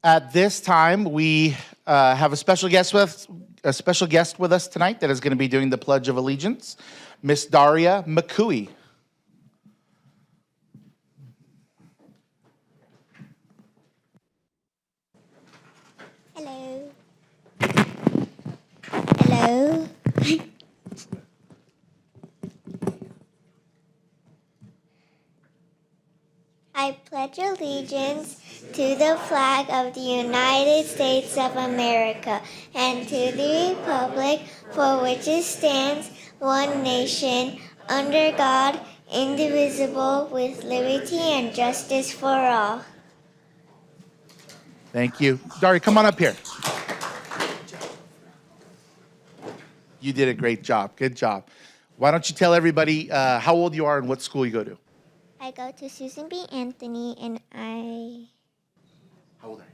At this time, we have a special guest with us tonight that is going to be doing the Pledge of Allegiance, Miss Daria McCooey. Hello. Hello. I pledge allegiance to the flag of the United States of America and to the republic for which it stands, one nation, under God, indivisible, with liberty and justice for all. Thank you. Daria, come on up here. You did a great job. Good job. Why don't you tell everybody how old you are and what school you go to? I go to Susan B. Anthony, and How old are you?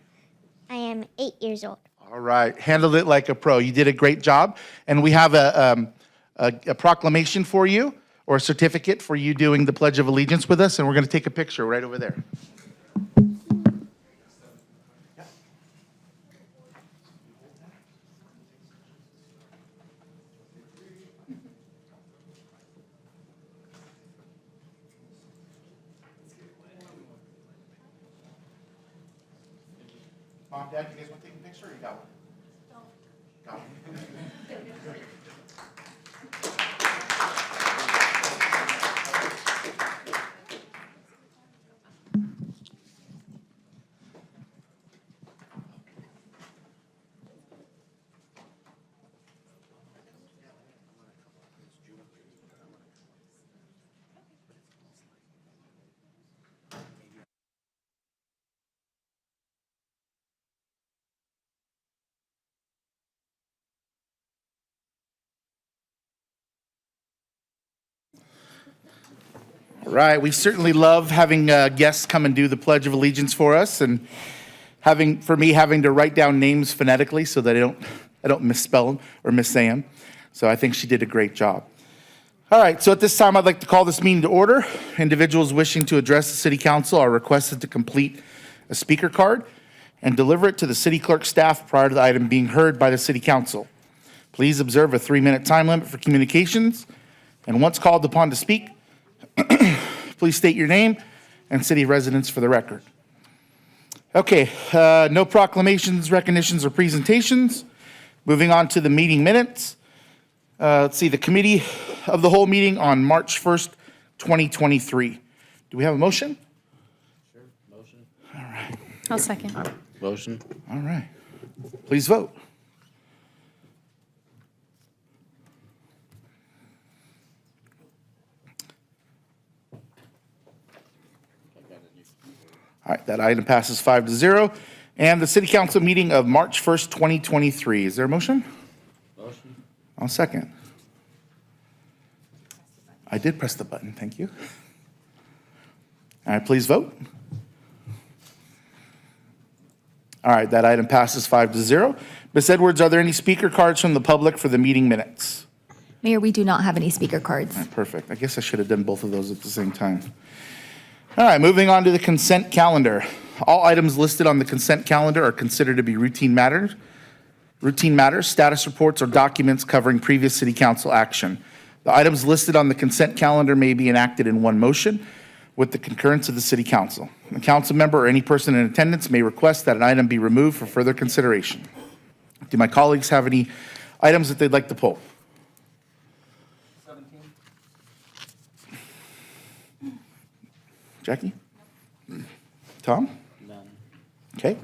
I am 8 years old. All right. Handled it like a pro. You did a great job. And we have a proclamation for you, or a certificate for you doing the Pledge of Allegiance with us, and we're going to take a picture right over there. Mom, Dad, you guys want to take a picture, or you got one? Got one. All right, we certainly love having guests come and do the Pledge of Allegiance for us, and having to write down names phonetically so that I don't misspell them or missay them. So I think she did a great job. All right, so at this time, I'd like to call this meeting to order. Individuals wishing to address the City Council are requested to complete a speaker card and deliver it to the City Clerk staff prior to the item being heard by the City Council. Please observe a 3-minute time limit for communications, and once called upon to speak, please state your name and city residence for the record. Okay, no proclamations, recognitions, or presentations. Moving on to the meeting minutes. Let's see, the committee of the whole meeting on March 1st, 2023. Do we have a motion? Sure, motion. All right. I'll second. Motion. All right. Please vote. All right, that item passes 5-0. And the City Council meeting of March 1st, 2023. Is there a motion? Motion. I'll second. I did press the button, thank you. All right, please vote. All right, that item passes 5-0. Ms. Edwards, are there any speaker cards from the public for the meeting minutes? Mayor, we do not have any speaker cards. All right, perfect. I guess I should have done both of those at the same time. All right, moving on to the consent calendar. All items listed on the consent calendar are considered to be routine matters, status reports, or documents covering previous City Council action. The items listed on the consent calendar may be enacted in one motion with the concurrence of the City Council. A council member or any person in attendance may request that an item be removed for further consideration. Do my colleagues have any items that they'd like to pull? 17. Jackie? Tom? None. Okay.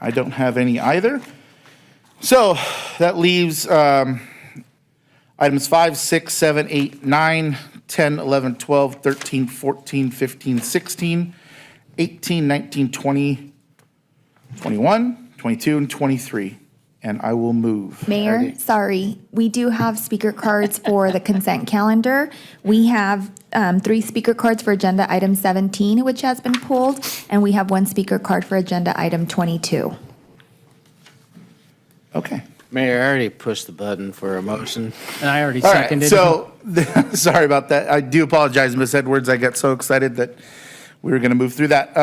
I don't have any either. So that leaves items 5, 6, 7, 8, 9, 10, 11, 12, 13, 14, 15, 16, 18, 19, 20, 21, 22, and 23. And I will move. Mayor, sorry, we do have speaker cards for the consent calendar. We have 3 speaker cards for agenda item 17, which has been pulled, and we have 1 speaker card for agenda item 22. Okay. Mayor, I already pushed the button for a motion. And I already All right, seconded. so, sorry about that. I do apologize, Ms. Edwards. I got so excited that we were going to move through that.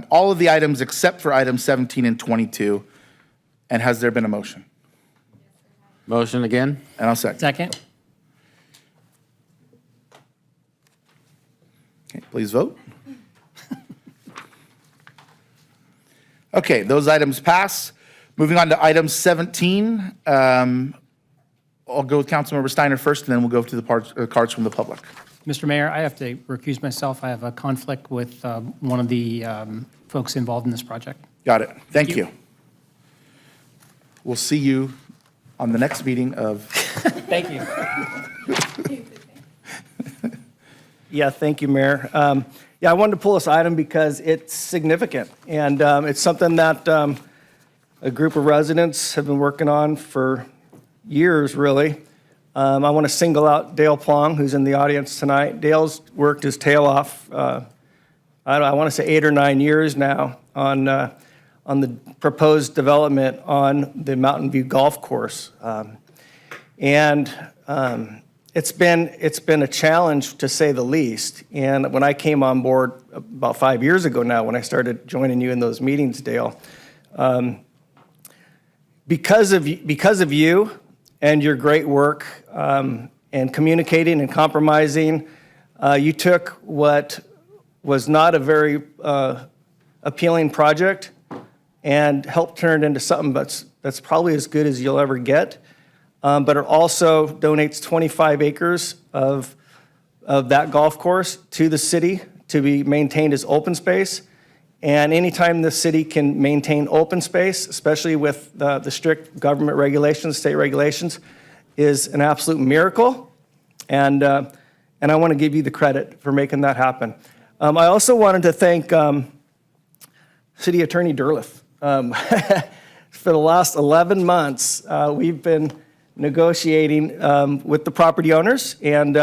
All of the items except for items 17 and 22. And has there been a motion? Motion again? And I'll second. Second. Okay, please vote. Okay, those items pass. Moving on to item 17. I'll go with Councilmember Steiner first, and then we'll go to the cards from the public. Mr. Mayor, I have to recuse myself. I have a conflict with one of the folks involved in this project. Got it. Thank you. you. We'll see you on the next meeting of, Thank you. Yeah, thank you, Mayor. Yeah, I wanted to pull this item because it's significant, and it's something that a group of residents have been working on for years, really. I want to single out Dale Plong, who's in the audience tonight. Dale's worked his tail off, I want to say 8 or 9 years now, on the proposed development on the Mountain View Golf Course. It's been a challenge, to say the least. And when I came on board about 5 years ago now, when I started joining you in those meetings, Dale, because of you and your great work and communicating and compromising, you took what was not a very appealing project and helped turn it into something that's probably as good as you'll ever get. But it also donates 25 acres of that golf course to the city to be maintained as open space. And anytime the city can maintain open space, especially with the strict government regulations, state regulations, is an absolute miracle. And I want to give you the credit for making that happen. I also wanted to thank City Attorney Derleth. For the last 11 months, we've been negotiating with the property owners and,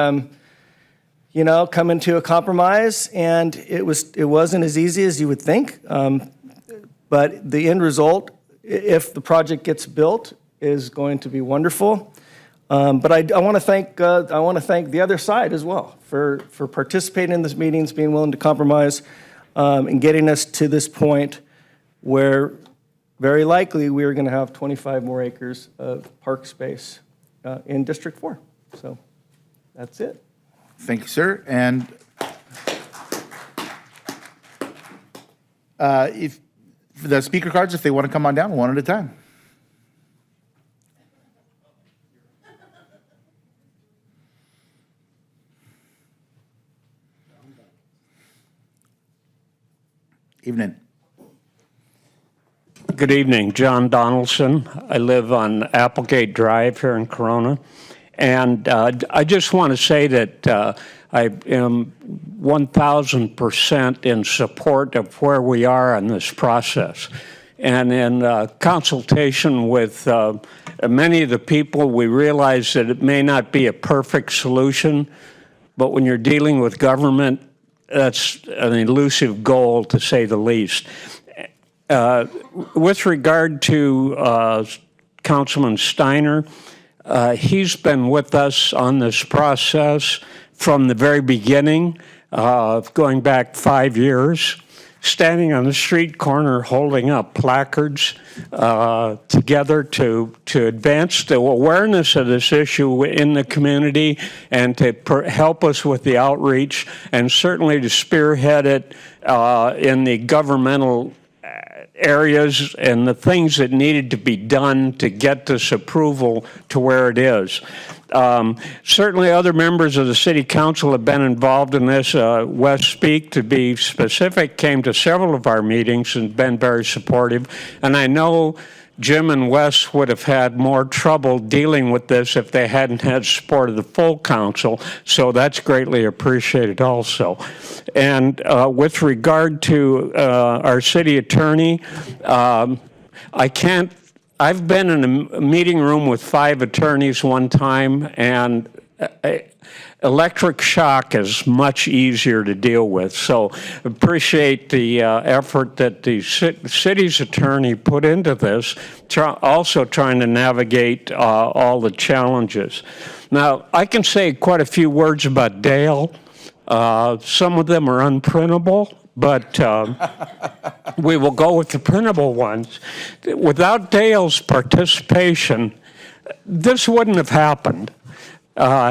coming to a compromise. And it wasn't as easy as you would think. But the end result, if the project gets built, is going to be wonderful. But I want to thank the other side as well for participating in these meetings, being willing to compromise, and getting us to this point where very likely we are going to have 25 more acres of park space in District 4. So that's it. thank you, sir. And if for the speaker cards, if they want to come on down, one at a time. Evening. Good evening, John Donaldson. I live on Applegate Drive here in Corona. And I just want to say that I am 1,000% in support of where we are in this process. And in consultation with many of the people, we realize that it may not be a perfect solution, but when you're dealing with government, that's an elusive goal, to say the least. With regard to Councilman Steiner, he's been with us on this process from the very beginning, going back 5 years, standing on the street corner holding up placards together to advance the awareness of this issue in the community and to help us with the outreach, and certainly to spearhead it in the governmental areas and the things that needed to be done to get this approval to where it is. Certainly other members of the city council have been involved in this. Wes Speak, to be specific, came to several of our meetings and been very supportive. And I know Jim and Wes would have had more trouble dealing with this if they hadn't had support of the full council, so that's greatly appreciated also. And with regard to our city attorney, I've been in a meeting room with 5 attorneys one time, and electric shock is much easier to deal with. So appreciate the effort that the city's attorney put into this, also trying to navigate all the challenges. Now, I can say quite a few words about Dale. Some of them are unprintable, but we will go with the printable ones. Without Dale's participation, this wouldn't have happened.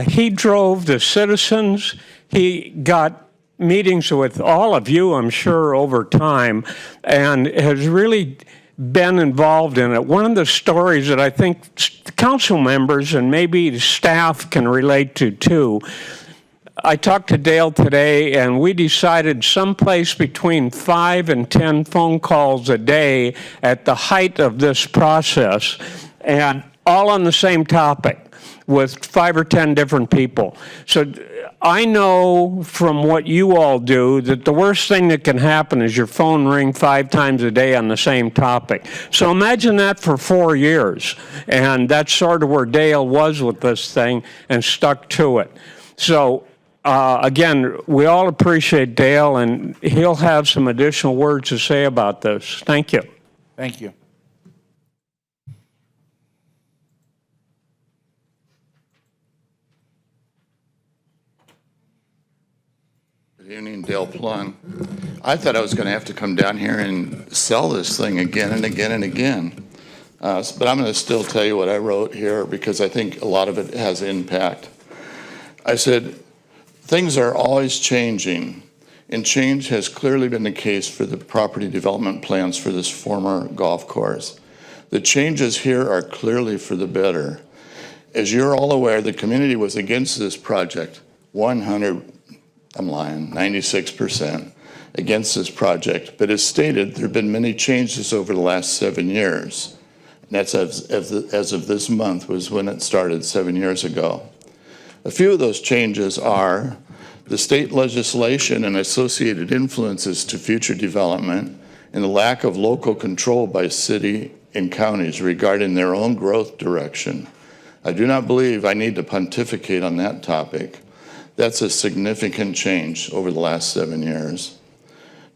He drove the citizens. He got meetings with all of you, I'm sure, over time, and has really been involved in it. One of the stories that I think council members and maybe staff can relate to too, I talked to Dale today, and we decided someplace between 5 and 10 phone calls a day at the height of this process, and all on the same topic with 5 or 10 different people. So I know from what you all do that the worst thing that can happen is your phone ring 5 times a day on the same topic. So imagine that for 4 years. And that's sort of where Dale was with this thing and stuck to it. So again, we all appreciate Dale, and he'll have some additional words to say about this. Thank you. Thank you. Good evening, Dale Plunn. I thought I was going to have to come down here and sell this thing again and again and again. But I'm going to still tell you what I wrote here because I think a lot of it has impact. I said, things are always changing, and change has clearly been the case for the property development plans for this former golf course. The changes here are clearly for the better. As you're all aware, the community was against this project, 96% against this project. But as stated, there have been many changes over the last 7 years. And that's as of this month was when it started 7 years ago. A few of those changes are the state legislation and associated influences to future development and the lack of local control by city and counties regarding their own growth direction. I do not believe I need to pontificate on that topic. That's a significant change over the last 7 years.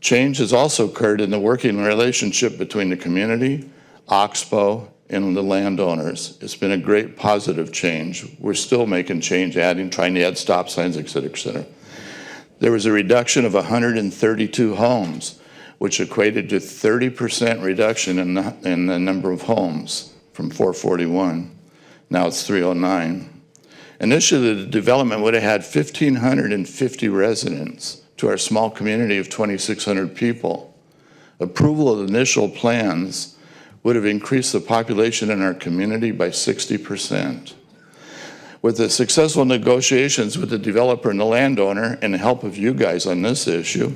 Change has also occurred in the working relationship between the community, Oxbow, and the landowners. It's been a great positive change. We're still making change, trying to add stop signs, et cetera, et cetera. There was a reduction of 132 homes, which equated to 30% reduction in the number of homes from 441. Now it's 309. Initially, the development would have had 1,550 residents to our small community of 2,600 people. Approval of initial plans would have increased the population in our community by 60%. With the successful negotiations with the developer and the landowner and the help of you guys on this issue,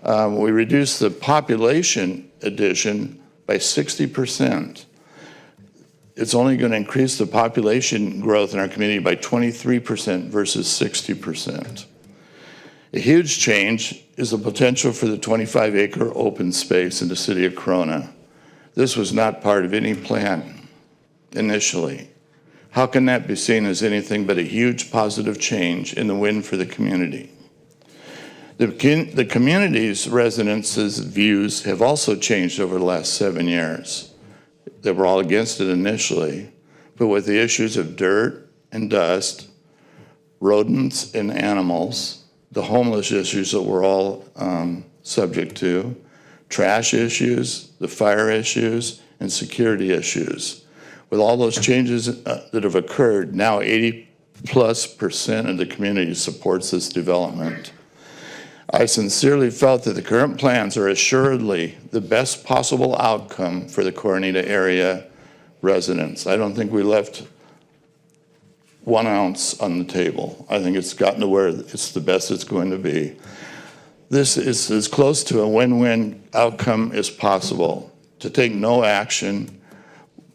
we reduced the population addition by 60%. It's only going to increase the population growth in our community by 23% versus 60%. A huge change is the potential for the 25-acre open space in the city of Corona. This was not part of any plan initially. How can that be seen as anything but a huge positive change in the win for the community? The community's residents' views have also changed over the last 7 years. They were all against it initially, but with the issues of dirt and dust, rodents and animals, the homeless issues that we're all subject to, trash issues, the fire issues, and security issues. With all those changes that have occurred, now 80+% of the community supports this development. I sincerely felt that the current plans are assuredly the best possible outcome for the Coronita area residents. I don't think we left 1 ounce on the table. I think it's gotten to where it's the best it's going to be. This is as close to a win-win outcome as possible. To take no action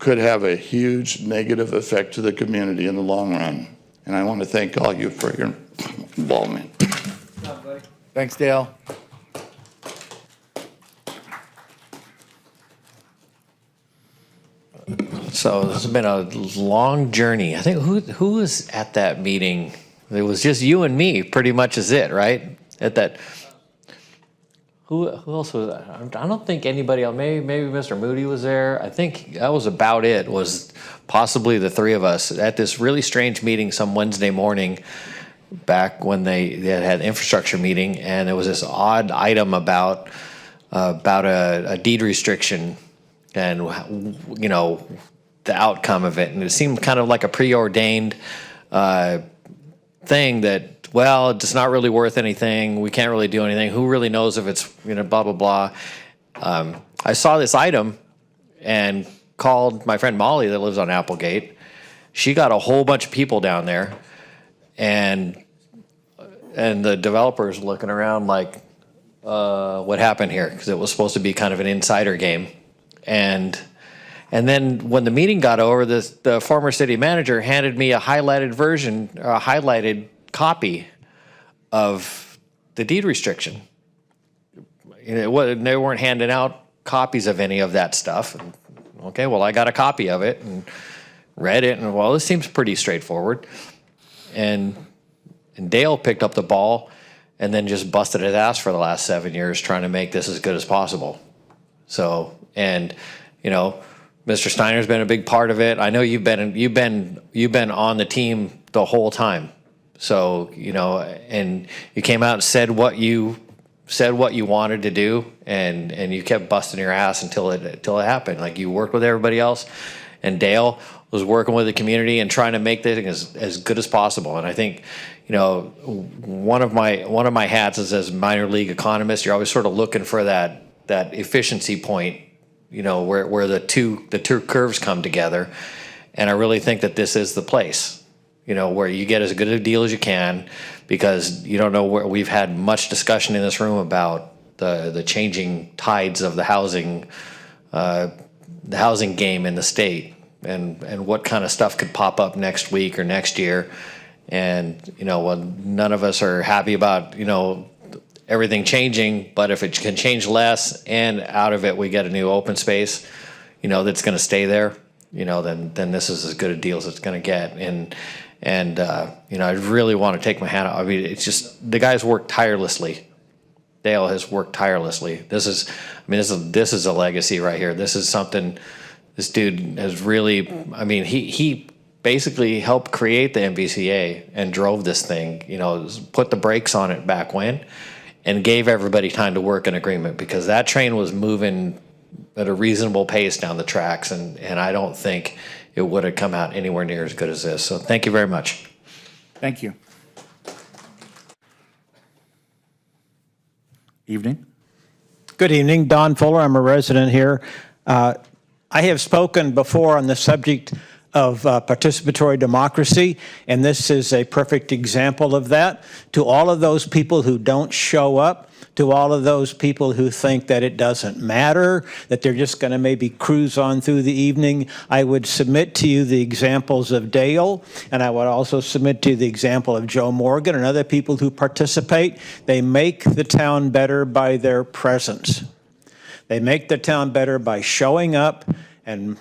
could have a huge negative effect to the community in the long run. And I want to thank all you for your involvement. Thanks, Dale. So this has been a long journey. I think who was at that meeting? It was just you and me, pretty much is it, right? At that. Who else was that? I don't think anybody else. Maybe Mr. Moody was there. I think that was about it. Was possibly the three of us at this really strange meeting some Wednesday morning, back when they had infrastructure meeting, and there was this odd item about a deed restriction, and you know the outcome of it, and it seemed kind of like a preordained thing that, well, it's not really worth anything. We can't really do anything. Who really knows if it's, you know, blah, blah, blah. I saw this item and called my friend Molly that lives on Applegate. She got a whole bunch of people down there, and the developers looking around like, what happened here? Because it was supposed to be kind of an insider game. And then when the meeting got over, the former city manager handed me a highlighted version, a highlighted copy of the deed restriction. They weren't handing out copies of any of that stuff. And, okay, well, I got a copy of it and read it, and well, this seems pretty straightforward. And Dale picked up the ball and then just busted his ass for the last 7 years trying to make this as good as possible. So, and you know, Mr. Steiner's been a big part of it. I know you've been on the team the whole time. So, you know, and you came out and said what you wanted to do, and you kept busting your ass until it happened. Like, you worked with everybody else, and Dale was working with the community and trying to make this as good as possible. And I think, you know, one of my hats is as minor league economist. You're always sort of looking for that efficiency point, you know, where the two curves come together. And I really think that this is the place, you know, where you get as good a deal as you can, because you don't know where. We've had much discussion in this room about the changing tides of the housing game in the state, and what kind of stuff could pop up next week or next year. And, you know, well, none of us are happy about, you know, everything changing, but if it can change less and out of it we get a new open space, you know, that's going to stay there, you know, then this is as good a deal as it's going to get. And you know, I really want to take my hat off. I mean, it's just, the guy's worked tirelessly. Dale has worked tirelessly. This is a legacy right here. This is something this dude has really, I mean, he basically helped create the MVCA and drove this thing, you know, put the brakes on it back when, and gave everybody time to work an agreement, because that train was moving at a reasonable pace down the tracks, and I don't think it would have come out anywhere near as good as this. So thank you very much. Thank you. Evening. Good evening, Don Fuller. I'm a resident here. I have spoken before on the subject of participatory democracy, and this is a perfect example of that. To all of those people who don't show up, to all of those people who think that it doesn't matter, that they're just going to maybe cruise on through the evening, I would submit to you the examples of Dale, and I would also submit to you the example of Joe Morgan and other people who participate. They make the town better by their presence. They make the town better by showing up and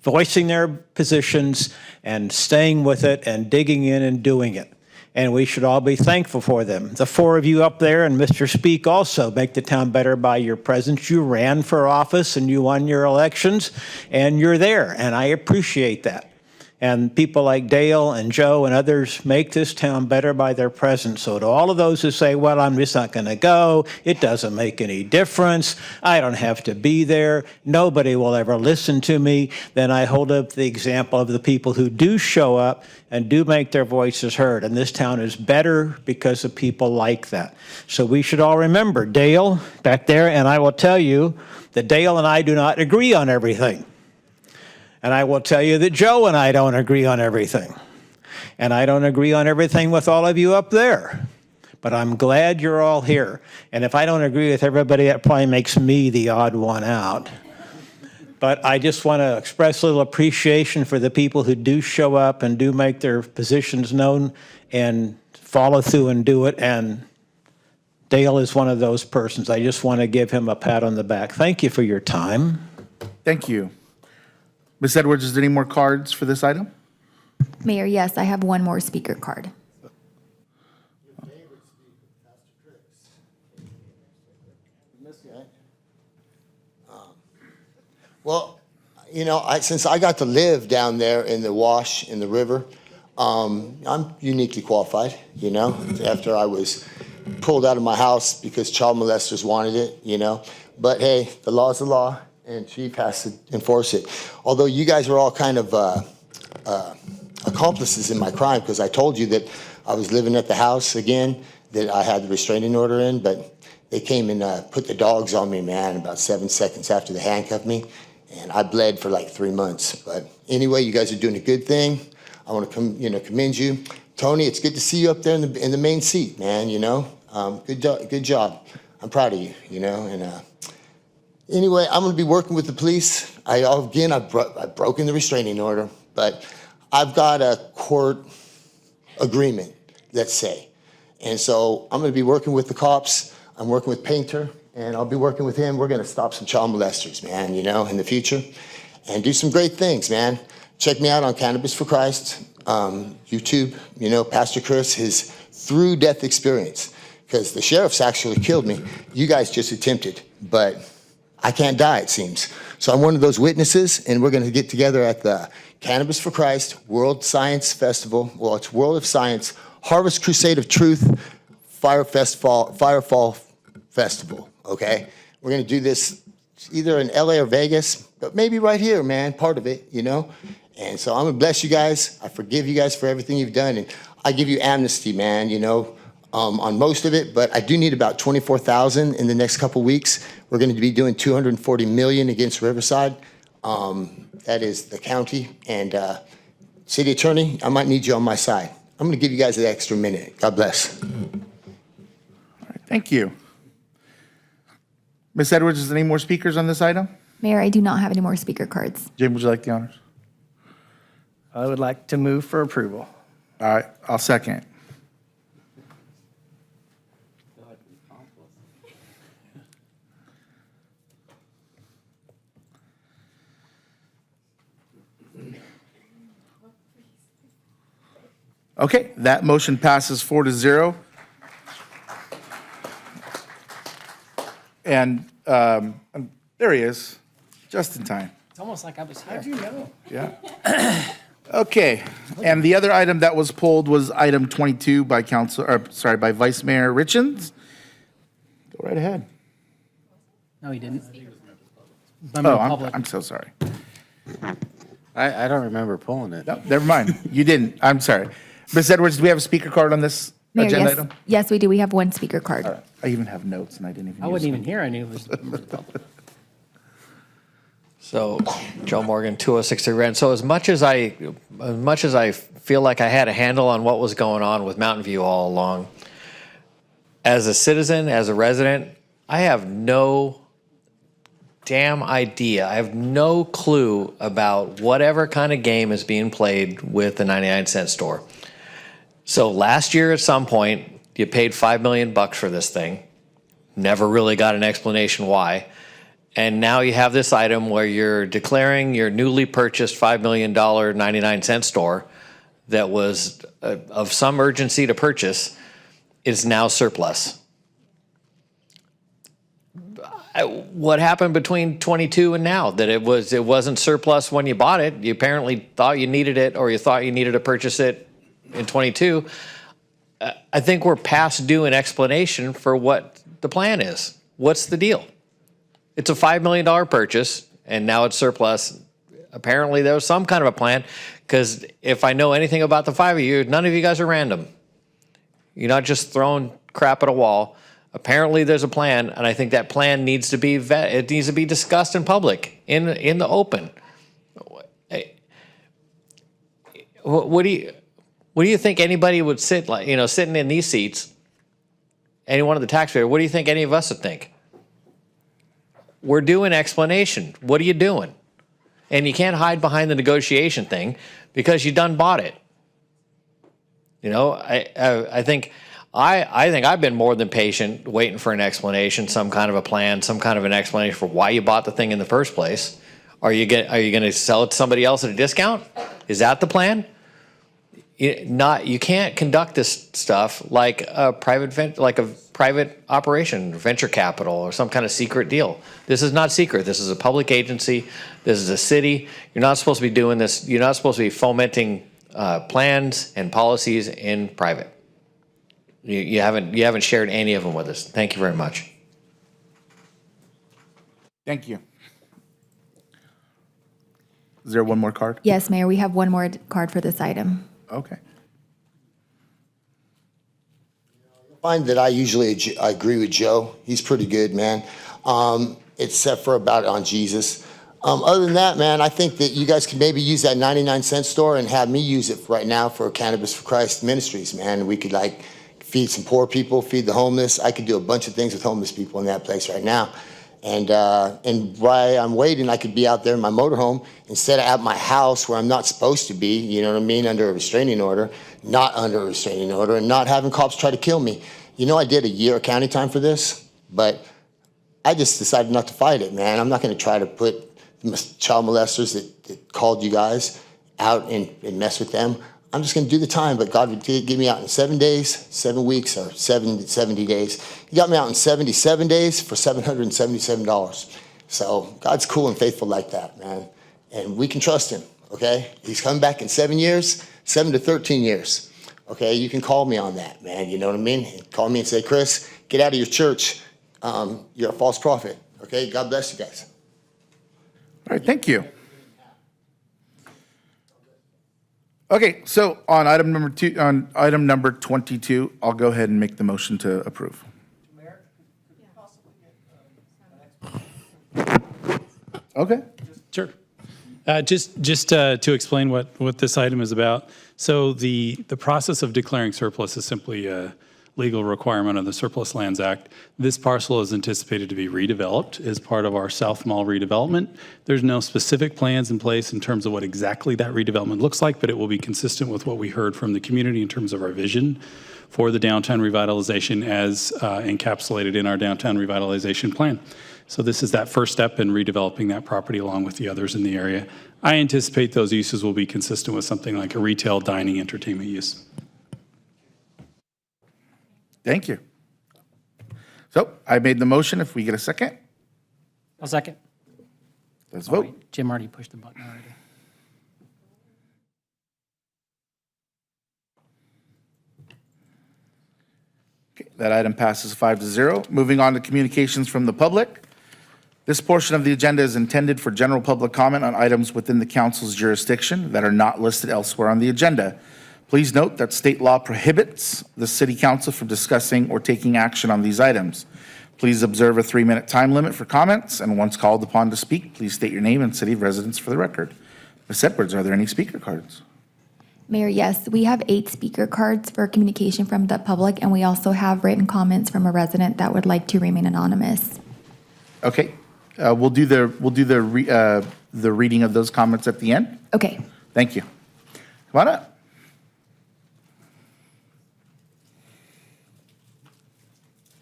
voicing their positions and staying with it and digging in and doing it. And we should all be thankful for them. The four of you up there and Mr. Speak also make the town better by your presence. You ran for office and you won your elections, and you're there, and I appreciate that. And people like Dale and Joe and others make this town better by their presence. So to all of those who say, well, I'm just not going to go, it doesn't make any difference, I don't have to be there, nobody will ever listen to me, then I hold up the example of the people who do show up and do make their voices heard. And this town is better because of people like that. So we should all remember Dale back there, and I will tell you that Dale and I do not agree on everything. And I will tell you that Joe and I don't agree on everything. And I don't agree on everything with all of you up there. But I'm glad you're all here. And if I don't agree with everybody, that probably makes me the odd one out. But I just want to express a little appreciation for the people who do show up and do make their positions known and follow through and do it. And Dale is one of those persons. I just want to give him a pat on the back. Thank you for your time. Thank you. Ms. Edwards, is there any more cards for this item? Mayor, yes, I have one more speaker card. Well, you know, since I got to live down there in the wash, in the river, I'm uniquely qualified, you know, after I was pulled out of my house because child molesters wanted it, you know. But hey, the law is the law, and Chief has to enforce it. Although you guys were all kind of accomplices in my crime, because I told you that I was living at the house again, that I had the restraining order in, but they came and put the dogs on me, man, about 7 seconds after they handcuffed me. And I bled for like 3 months. But anyway, you guys are doing a good thing. I want to commend you. Tony, it's good to see you up there in the main seat, man, you know. Good job. I'm proud of you, you know. And anyway, I'm going to be working with the police. I've broken the restraining order, but I've got a court agreement, let's say. And so I'm going to be working with the cops. I'm working with Painter, and I'll be working with him. We're going to stop some child molesters, man, you know, in the future, and do some great things, man. Check me out on Cannabis for Christ, YouTube, you know, Pastor Chris, his through death experience, because the sheriff's actually killed me. You guys just attempted, but I can't die, it seems. So I'm one of those witnesses, and we're going to get together at the Cannabis for Christ World Science Festival. Well, it's World of Science, Harvest Crusade of Truth, Firefall Festival, okay? We're going to do this either in LA or Vegas, but maybe right here, man, part of it, you know? And so I'm going to bless you guys. I forgive you guys for everything you've done, and I give you amnesty, man, you know, on most of it, but I do need about 24,000 in the next couple weeks. We're going to be doing 240 million against Riverside. That is the county, and city attorney, I might need you on my side. I'm going to give you guys an extra minute. God bless. All right, thank you. Ms. Edwards, is there any more speakers on this item? Mayor, I do not have any more speaker cards. Jim, would you like the honors? I would like to move for approval. All right, I'll second. Okay, that motion passes 4-0. And there he is, just in time. It's almost like I was here. How'd you know? Yeah. Okay, and the other item that was pulled was item 22 by by Vice Mayor Richins. Go right ahead. No, he didn't. Oh, I'm so sorry. I don't remember pulling it. No, never mind. You didn't. I'm sorry. Ms. Edwards, do we have a speaker card on this Mayor, agenda yes, item? yes, we do. We have one speaker card. All right. I even have notes, and I didn't even I use wasn't them. even here. I knew it was members of the public. So, Joe Morgan, 2063 Grand. So as much as I feel like I had a handle on what was going on with Mountain View all along, as a citizen, as a resident, I have no damn idea. I have no clue about whatever kind of game is being played with the 99-cent store. So last year at some point, you paid $5 million for this thing. Never really got an explanation why. And now you have this item where you're declaring your newly purchased $5 million 99-cent store that was of some urgency to purchase is now surplus. What happened between 22 and now that it wasn't surplus when you bought it? You apparently thought you needed it, or you thought you needed to purchase it in 22. I think we're past due an explanation for what the plan is. What's the deal? It's a $5 million purchase, and now it's surplus. Apparently there was some kind of a plan, because if I know anything about the five of you, none of you guys are random. You're not just throwing crap at a wall. Apparently there's a plan, and I think that plan needs to be it needs to be discussed in public, in the open. What do you think anybody would sitting in these seats, any one of the taxpayers, what do you think any of us would think? We're doing explanation. What are you doing? And you can't hide behind the negotiation thing because you done bought it. You know, I think I've been more than patient waiting for an explanation, some kind of a plan, some kind of an explanation for why you bought the thing in the first place. Are you going to sell it to somebody else at a discount? Is that the plan? You can't conduct this stuff like a private operation, venture capital, or some kind of secret deal. This is not secret. This is a public agency. This is a city. You're not supposed to be doing this. You're not supposed to be fomenting plans and policies in private. You haven't shared any of them with us. Thank you very much. Thank you. Is there one more card? Yes, Mayor, we have one more card for this item. Okay. Find that I agree with Joe. He's pretty good, man. Except for about on Jesus. Other than that, man, I think that you guys could maybe use that 99-cent store and have me use it right now for Cannabis for Christ Ministries, man. We could like feed some poor people, feed the homeless. I could do a bunch of things with homeless people in that place right now. And while I'm waiting, I could be out there in my motorhome instead of at my house where I'm not supposed to be, you know what I mean, under a restraining order, not under a restraining order, and not having cops try to kill me. You know, I did a year of county time for this, but I just decided not to fight it, man. I'm not going to try to put child molesters that called you guys out and mess with them. I'm just going to do the time, but God would get me out in 7 days, 7 weeks, or 70 days. He got me out in 77 days for $777. So God's cool and faithful like that, man. And we can trust him, okay? He's coming back in 7 years, 7 to 13 years. Okay, you can call me on that, man. You know what I mean? Call me and say, Chris, get out of your church. You're a false prophet. Okay, God bless you guys. All right, thank you. Okay, so on item number 22, I'll go ahead and make the motion to approve. Okay. Sure. Just to explain what this item is about. So the process of declaring surplus is simply a legal requirement of the Surplus Lands Act. This parcel is anticipated to be redeveloped as part of our South Mall redevelopment. There's no specific plans in place in terms of what exactly that redevelopment looks like, but it will be consistent with what we heard from the community in terms of our vision for the downtown revitalization as encapsulated in our downtown revitalization plan. So this is that first step in redeveloping that property along with the others in the area. I anticipate those uses will be consistent with something like a retail, dining, entertainment use. Thank you. So I made the motion. If we get a second, I'll second. let's Oh, vote. wait, Jim already pushed the button already. Okay, that item passes 5-0. Moving on to communications from the public. This portion of the agenda is intended for general public comment on items within the council's jurisdiction that are not listed elsewhere on the agenda. Please note that state law prohibits the city council from discussing or taking action on these items. Please observe a 3-minute time limit for comments, and once called upon to speak, please state your name and city of residence for the record. Ms. Edwards, are there any speaker cards? Mayor, yes, we have 8 speaker cards for communication from the public, and we also have written comments from a resident that would like to remain anonymous. Okay, we'll do the reading of those comments at the end. Okay. Thank you. Come on up.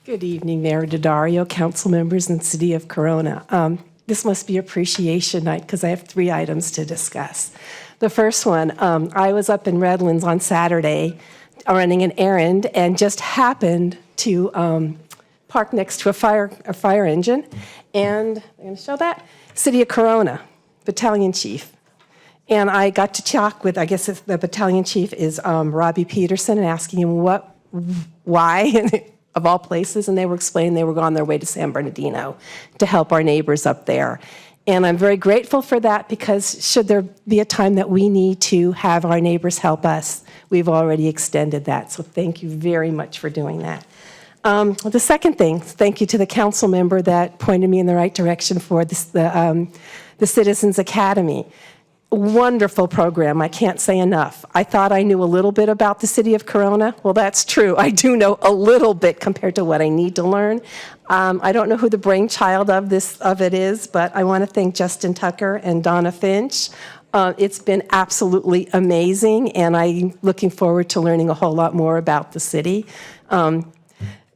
Good evening, Mayor Daddario, council members, and City of Corona. This must be appreciation night because I have 3 items to discuss. The first one, I was up in Redlands on Saturday running an errand and just happened to park next to a fire engine. And I'm going to show that. City of Corona, battalion chief. And I got to talk with, I guess the battalion chief is Robbie Peterson, and asking him why, of all places, and they were explaining they were on their way to San Bernardino to help our neighbors up there. And I'm very grateful for that because should there be a time that we need to have our neighbors help us, we've already extended that. So thank you very much for doing that. The second thing, thank you to the council member that pointed me in the right direction for this, the Citizens Academy. Wonderful program. I can't say enough. I thought I knew a little bit about the city of Corona. Well, that's true. I do know a little bit compared to what I need to learn. I don't know who the brainchild of it is, but I want to thank Justin Tucker and Donna Finch. It's been absolutely amazing, and I'm looking forward to learning a whole lot more about the city.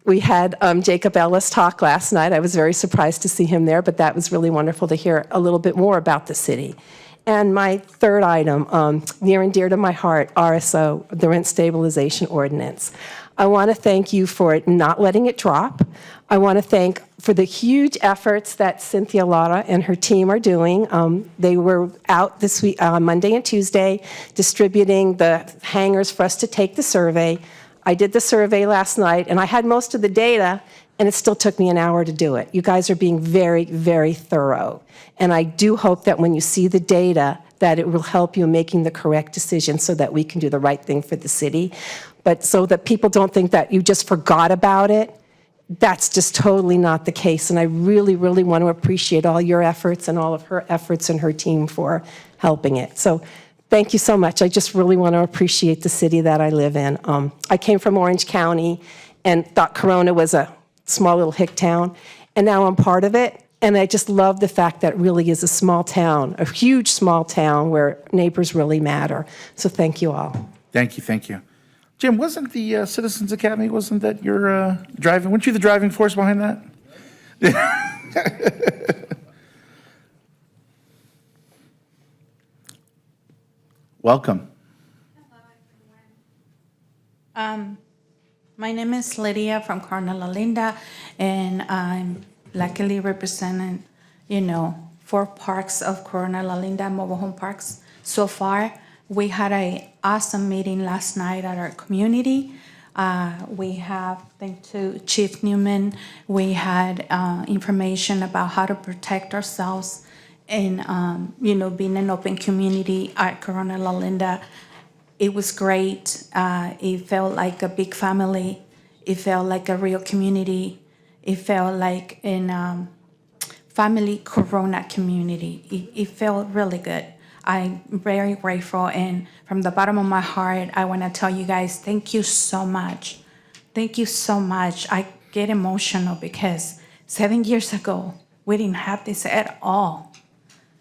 We had Jacob Ellis talk last night. I was very surprised to see him there, but that was really wonderful to hear a little bit more about the city. And my third item, near and dear to my heart, RSO, the Rent Stabilization Ordinance. I want to thank you for not letting it drop. I want to thank for the huge efforts that Cynthia Lara and her team are doing. They were out this week, Monday and Tuesday, distributing the hangers for us to take the survey. I did the survey last night, and I had most of the data, and it still took me an hour to do it. You guys are being very, very thorough. And I do hope that when you see the data, that it will help you in making the correct decision so that we can do the right thing for the city. But so that people don't think that you just forgot about it, that's just totally not the case. And I really, really want to appreciate all your efforts and all of her efforts and her team for helping it. So thank you so much. I just really want to appreciate the city that I live in. I came from Orange County and thought Corona was a small little hick town, and now I'm part of it. And I just love the fact that it really is a small town, a huge small town where neighbors really matter. So thank you all. Thank you, thank you. Jim, wasn't the Citizens Academy, wasn't that your driving, weren't you the driving force behind that? Welcome. My name is Lydia from Corona La Linda, and I'm luckily representing, 4 parks of Corona La Linda mobile home parks so far. We had an awesome meeting last night at our community. We have, thanks to Chief Newman, we had information about how to protect ourselves and, being an open community at Corona La Linda. It was great. It felt like a big family. It felt like a real community. It felt like in family Corona community. It felt really good. I'm very grateful, and from the bottom of my heart, I want to tell you guys, thank you so much. Thank you so much. I get emotional because 7 years ago, we didn't have this at all.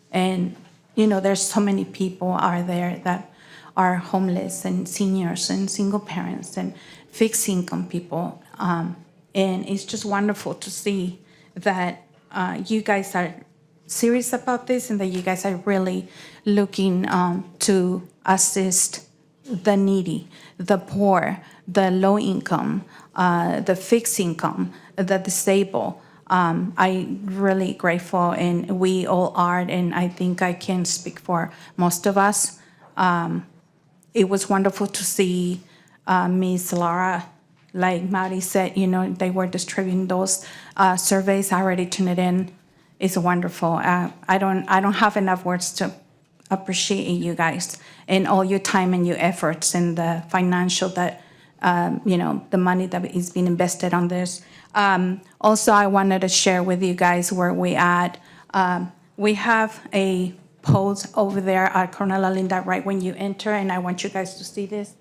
And, there's so many people out there that are homeless and seniors and single parents and fixed income people. And it's just wonderful to see that you guys are serious about this and that you guys are really looking to assist the needy, the poor, the low income, the fixed income, the disabled. I'm really grateful, and we all are, and I think I can speak for most of us. It was wonderful to see Ms. Lara, like Maddie said, they were distributing those surveys. I already turned it in. It's wonderful. I don't have enough words to appreciate you guys and all your time and your efforts and the financial that, the money that is being invested on this. Also, I wanted to share with you guys where we at. We have a post over there at Corona La Linda right when you enter, and I want you guys to see this.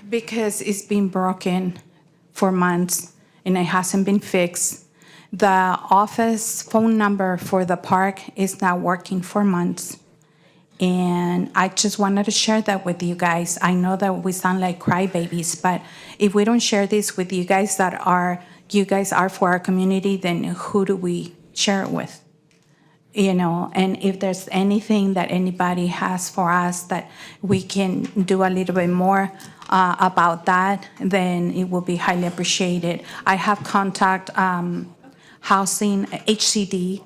Because it's been broken for months and it hasn't been fixed. The office phone number for the park is not working for months. And I just wanted to share that with you guys. I know that we sound like crybabies, but if we don't share this with you guys you guys are for our community, then who do we share it with? And if there's anything that anybody has for us that we can do a little bit more about that, then it will be highly appreciated. I have contact housing, HCD,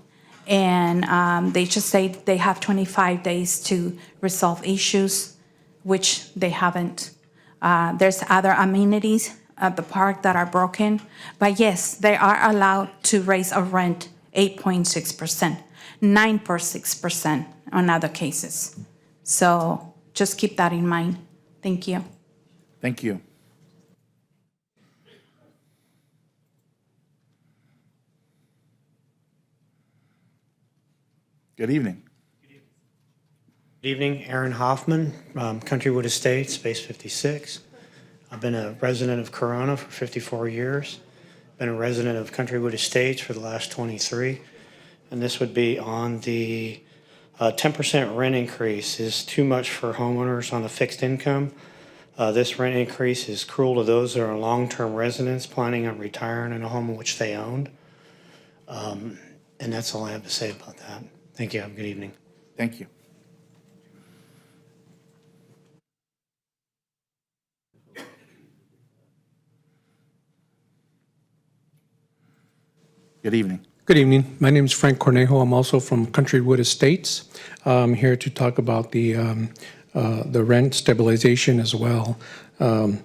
and they just say they have 25 days to resolve issues, which they haven't. There's other amenities at the park that are broken, but yes, they are allowed to raise a rent 8.6%, 9.6% on other cases. So just keep that in mind. Thank you. Thank you. Good evening. Good evening, Aaron Hoffman, Countrywood Estates, Space 56. I've been a resident of Corona for 54 years, been a resident of Countrywood Estates for the last 23, and this would be on the 10% rent increase is too much for homeowners on a fixed income. This rent increase is cruel to those that are long-term residents planning on retiring in a home in which they owned. And that's all I have to say about that. Thank you. Have a good evening. Thank you. Good evening. Good evening. My name is Frank Cornejo. I'm also from Countrywood Estates. I'm here to talk about the rent stabilization as well. You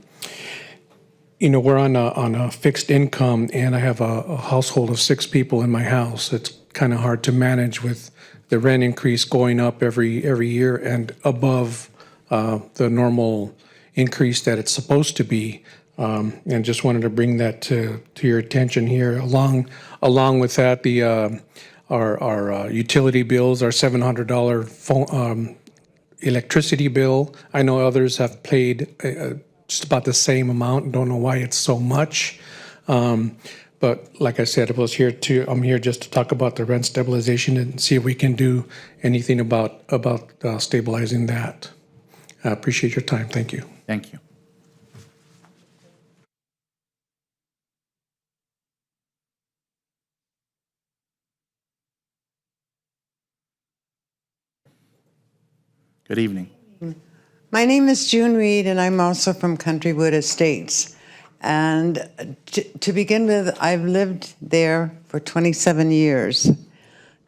know, we're on a fixed income, and I have a household of 6 people in my house. It's kind of hard to manage with the rent increase going up every year and above the normal increase that it's supposed to be. And just wanted to bring that to your attention here. Along with that, our utility bills, our $700 phone, electricity bill. I know others have paid just about the same amount. Don't know why it's so much. But like I said, I'm here just to talk about the rent stabilization and see if we can do anything about stabilizing that. I appreciate your time. Thank you. Thank you. Good evening. My name is June Reed, and I'm also from Countrywood Estates. And to begin with, I've lived there for 27 years.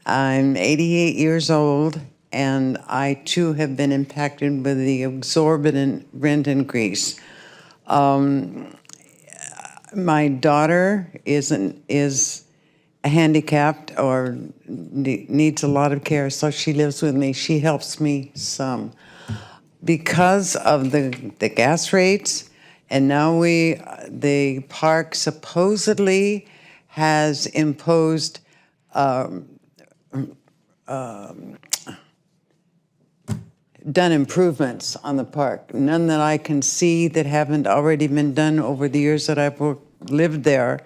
I'm 88 years old, and I too have been impacted with the exorbitant rent increase. My daughter is handicapped or needs a lot of care, so she lives with me. She helps me some. Because of the gas rates, and now the park supposedly has imposed done improvements on the park. None that I can see that haven't already been done over the years that I've lived there,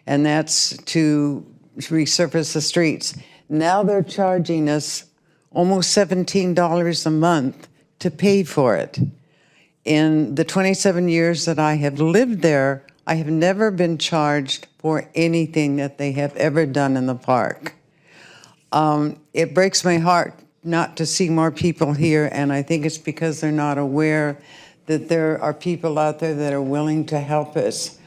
and that's to resurface the streets. Now they're charging us almost $17 a month to pay for it. In the 27 years that I have lived there, I have never been charged for anything that they have ever done in the park. It breaks my heart not to see more people here, and I think it's because they're not aware that there are people out there that are willing to help us.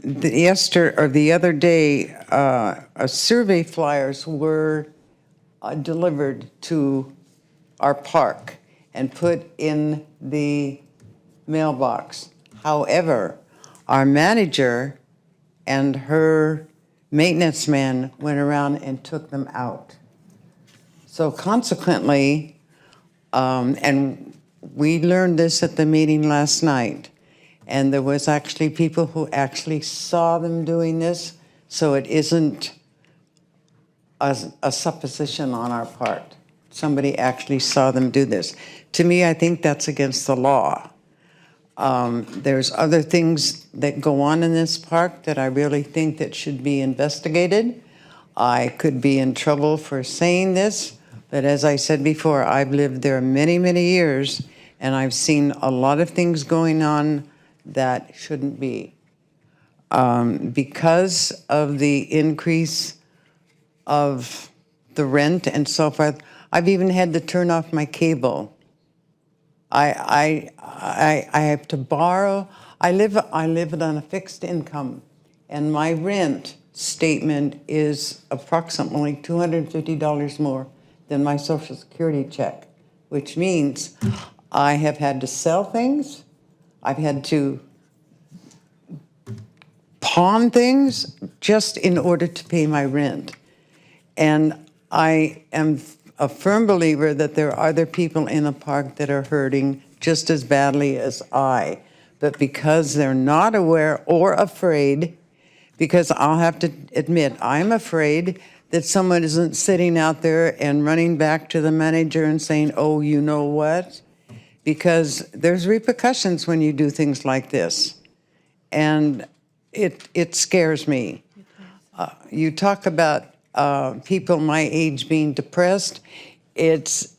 The other day, survey flyers were delivered to our park and put in the mailbox. However, our manager and her maintenance man went around and took them out. So consequently, and we learned this at the meeting last night, and there was actually people who actually saw them doing this, so it isn't a supposition on our part. Somebody actually saw them do this. To me, I think that's against the law. There's other things that go on in this park that I really think that should be investigated. I could be in trouble for saying this, but as I said before, I've lived there many, many years, and I've seen a lot of things going on that shouldn't be. Because of the increase of the rent and so forth, I've even had to turn off my cable. I have to borrow. I live on a fixed income, and my rent statement is approximately $250 more than my Social Security check, which means I have had to sell things. I've had to pawn things just in order to pay my rent. And I am a firm believer that there are other people in the park that are hurting just as badly as I. But because they're not aware or afraid, because I'll have to admit, I'm afraid that someone isn't sitting out there and running back to the manager and saying, oh, you know what? because there's repercussions when you do things like this. And it scares me. You talk about people my age being depressed. It's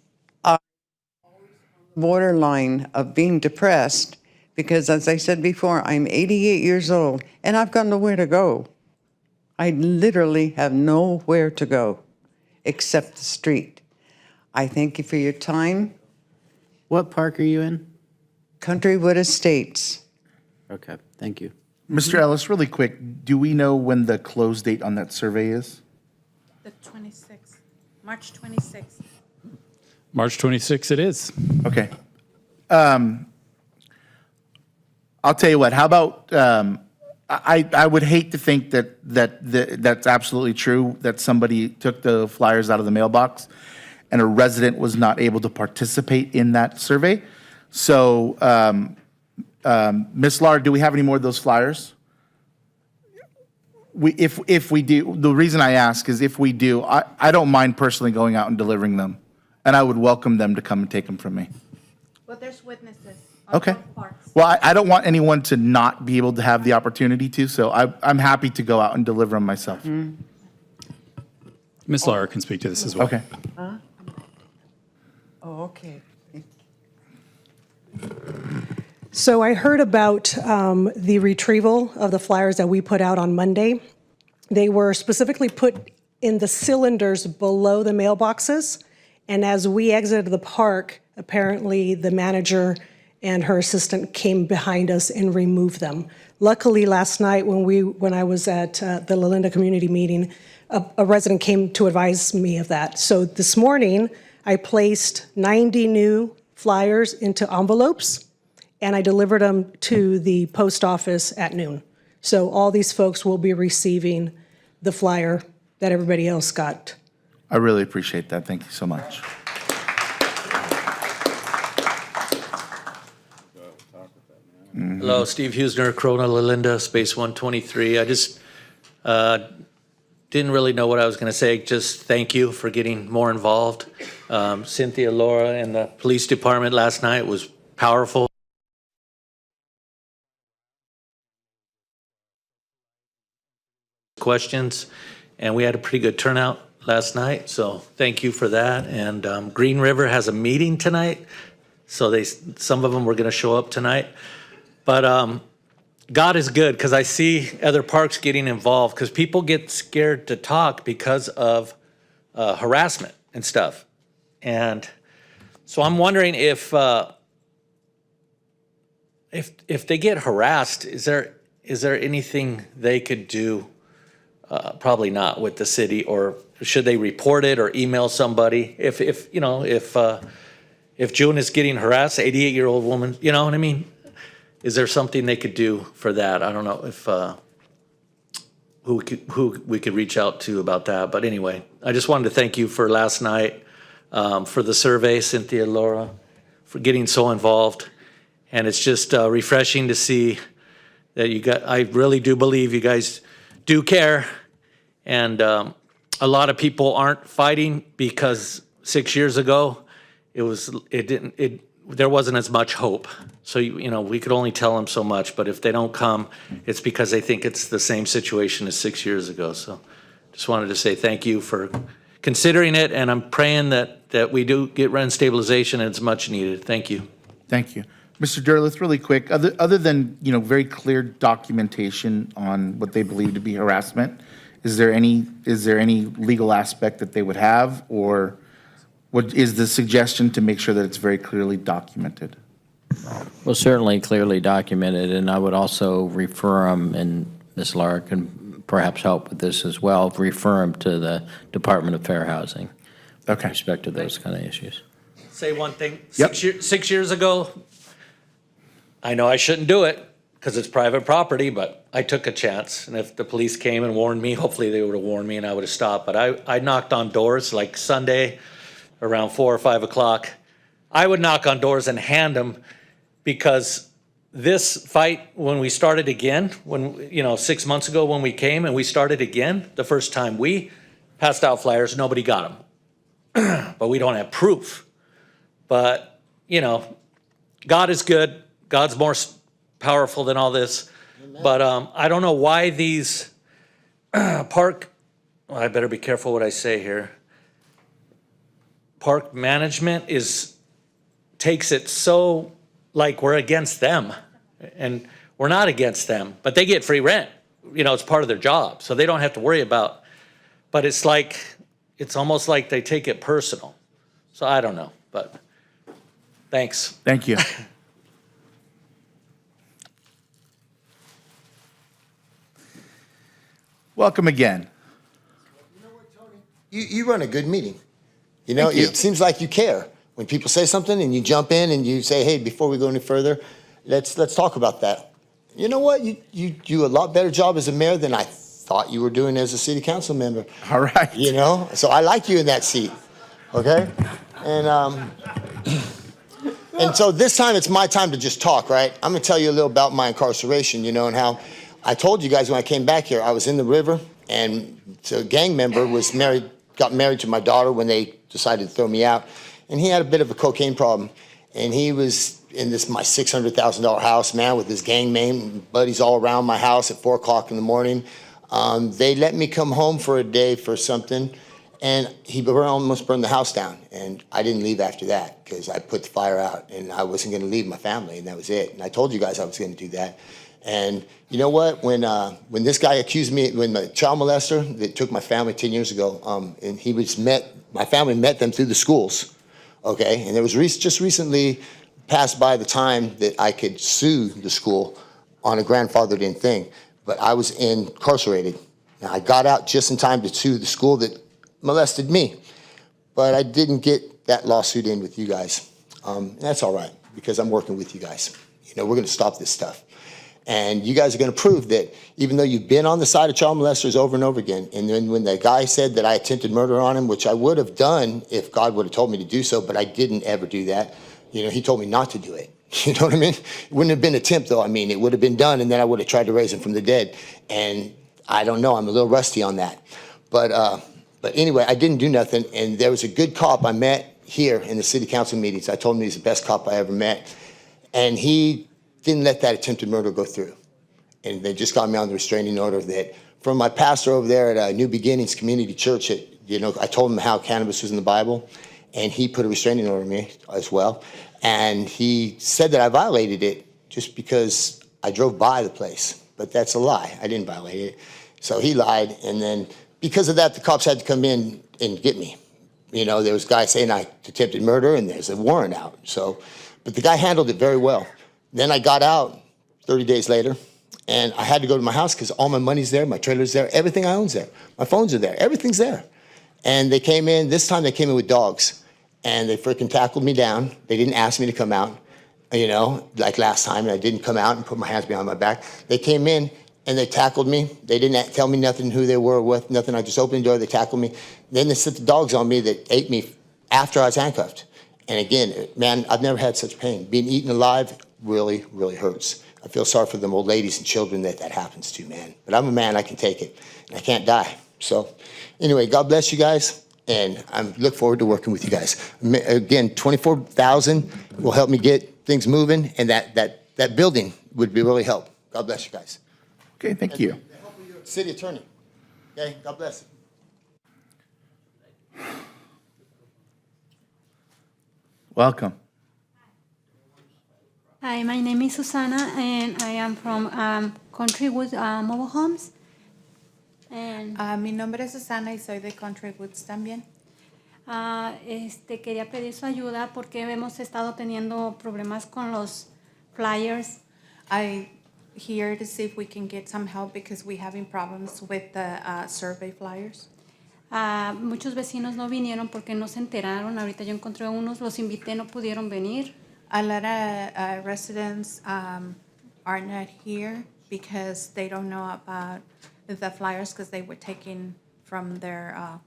borderline of being depressed because, as I said before, I'm 88 years old and I've got nowhere to go. I literally have nowhere to go except the street. I thank you for your time. What park are you in? Countrywood Estates. Okay, thank you. Mr. Ellis, really quick, do we know when the close date on that survey is? The 26th, March 26th. March 26th it is. Okay. I'll tell you what, how about, I would hate to think that's absolutely true, that somebody took the flyers out of the mailbox and a resident was not able to participate in that survey. So, Ms. Lahr, do we have any more of those flyers? If we do, the reason I ask is if we do, I don't mind personally going out and delivering them. And I would welcome them to come and take them from me. Well, there's witnesses on Okay. both parts. Well, I don't want anyone to not be able to have the opportunity to, so I'm happy to go out and deliver them myself. Ms. Lahr can speak to this as well. Okay. Oh, okay. So I heard about the retrieval of the flyers that we put out on Monday. They were specifically put in the cylinders below the mailboxes. And as we exited the park, apparently the manager and her assistant came behind us and removed them. Luckily, last night when I was at the La Linda community meeting, a resident came to advise me of that. So this morning, I placed 90 new flyers into envelopes, and I delivered them to the post office at noon. So all these folks will be receiving the flyer that everybody else got. I really appreciate that. Thank you so much. Hello, Steve Husner, Corona La Linda, Space 123. I just didn't really know what I was going to say. Just thank you for getting more involved. Cynthia, Laura, and the police department last night was powerful. Questions, and we had a pretty good turnout last night, so thank you for that. And Green River has a meeting tonight, so some of them were going to show up tonight. But God is good, because I see other parks getting involved, because people get scared to talk because of harassment and stuff. And so I'm wondering if they get harassed, is there anything they could do? Probably not with the city, or should they report it or email somebody? If June is getting harassed, 88-year-old woman, you know what I mean? Is there something they could do for that? I don't know if who we could reach out to about that. But anyway, I just wanted to thank you for last night, for the survey, Cynthia, Laura, for getting so involved. And it's just refreshing to see that I really do believe you guys do care. And a lot of people aren't fighting because 6 years ago, there wasn't as much hope. So, we could only tell them so much, but if they don't come, it's because they think it's the same situation as 6 years ago. So just wanted to say thank you for considering it, and I'm praying that we do get rent stabilization, and it's much needed. Thank you. Thank you. Mr. Derleth, really quick, other than, very clear documentation on what they believe to be harassment, is there any legal aspect that they would have, or what is the suggestion to make sure that it's very clearly documented? Well, certainly clearly documented, and I would also refer them, and Ms. Lahr can perhaps help with this as well, refer them to the Department of Fair Housing with respect to those kind of issues. Say one thing. Yep. 6 years ago, I know I shouldn't do it because it's private property, but I took a chance. And if the police came and warned me, hopefully they would have warned me and I would have stopped. But I knocked on doors like Sunday around 4 or 5 o'clock. I would knock on doors and hand them, because this fight, when we started again, 6 months ago when we came and we started again, the first time we passed out flyers, nobody got them. But we don't have proof. But, God is good. God's more powerful than all this. But I don't know why these park, well, I better be careful what I say here. Park management takes it so like we're against them. And we're not against them, but they get free rent. You know, it's part of their job, so they don't have to worry about, but it's almost like they take it personal. So I don't know, but thanks. Thank you. Welcome again. You run a good meeting. You know, Thank you. it seems like you care. When people say something and you jump in and you say, hey, before we go any further, let's talk about that. You know what? You do a lot better job as a mayor than I thought you were doing as a city council member. All right. You know, so I like you in that seat. Okay? And and so this time it's my time to just talk, right? I'm gonna tell you a little about my incarceration, you know, and how I told you guys when I came back here, I was in the river, and so a gang member got married to my daughter when they decided to throw me out, and he had a bit of a cocaine problem, and he was in my $600,000 house, man, with his gang buddies all around my house at 4 o'clock in the morning. They let me come home for a day for something, and he almost burned the house down. And I didn't leave after that because I put the fire out, and I wasn't going to leave my family, and that was it. And I told you guys I was going to do that. And you know what? When this guy accused me, when the child molester that took my family 10 years ago, and my family met them through the schools, okay? And there was just recently passed by the time that I could sue the school on a grandfathered in thing, but I was incarcerated. Now, I got out just in time to sue the school that molested me, but I didn't get that lawsuit in with you guys. That's all right, because I'm working with you guys. You know, we're gonna stop this stuff. And you guys are gonna prove that even though you've been on the side of child molesters over and over again, and then when the guy said that I attempted murder on him, which I would have done if God would have told me to do so, but I didn't ever do that. You know, he told me not to do it. You know what I mean? It wouldn't have been an attempt, though. I mean, it would have been done, and then I would have tried to raise him from the dead. And I don't know. I'm a little rusty on that. But anyway, I didn't do nothing. And there was a good cop I met here in the city council meetings. I told him he's the best cop I ever met. And he didn't let that attempted murder go through. And they just got me on the restraining order that from my pastor over there at New Beginnings Community Church, I told him how cannabis was in the Bible. And he put a restraining order on me as well. And he said that I violated it just because I drove by the place. But that's a lie. I didn't violate it. So he lied. And then because of that, the cops had to come in and get me. You know, there was guys saying I attempted murder and there's a warrant out. So, but the guy handled it very well. Then I got out 30 days later, and I had to go to my house because all my money's there, my trailer's there, everything I own's there. My phones are there, everything's there. And they came in, this time they came in with dogs. And they freaking tackled me down. They didn't ask me to come out, you know, like last time. And I didn't come out and put my hands behind my back. They came in and they tackled me. They didn't tell me nothing, who they were with, nothing. I just opened the door, they tackled me. Then they set the dogs on me that ate me after I was handcuffed. And again, man, I've never had such pain. Being eaten alive really, really hurts. I feel sorry for them old ladies and children that happens to, man. But I'm a man, I can take it. And I can't die. So anyway, God bless you guys. And I look forward to working with you guys. Again, $24,000 will help me get things moving, and that building would be really help. God bless you guys. Okay, thank you. And the help of your city attorney. Okay, God bless. Welcome. Hi, my name is Susana, and I am from Countrywood Mobile Homes. And, mi nombre es Susana y soy de Country Woods también. Quería pedir su ayuda porque hemos estado teniendo problemas con los flyers. I here to see if we can get some help because we're having problems with the survey flyers. Muchos vecinos no vinieron porque no se enteraron. Ahorita yo encontré unos, los invité, no pudieron venir. A lot of residents are not here because they don't know about the flyers because they were taken from their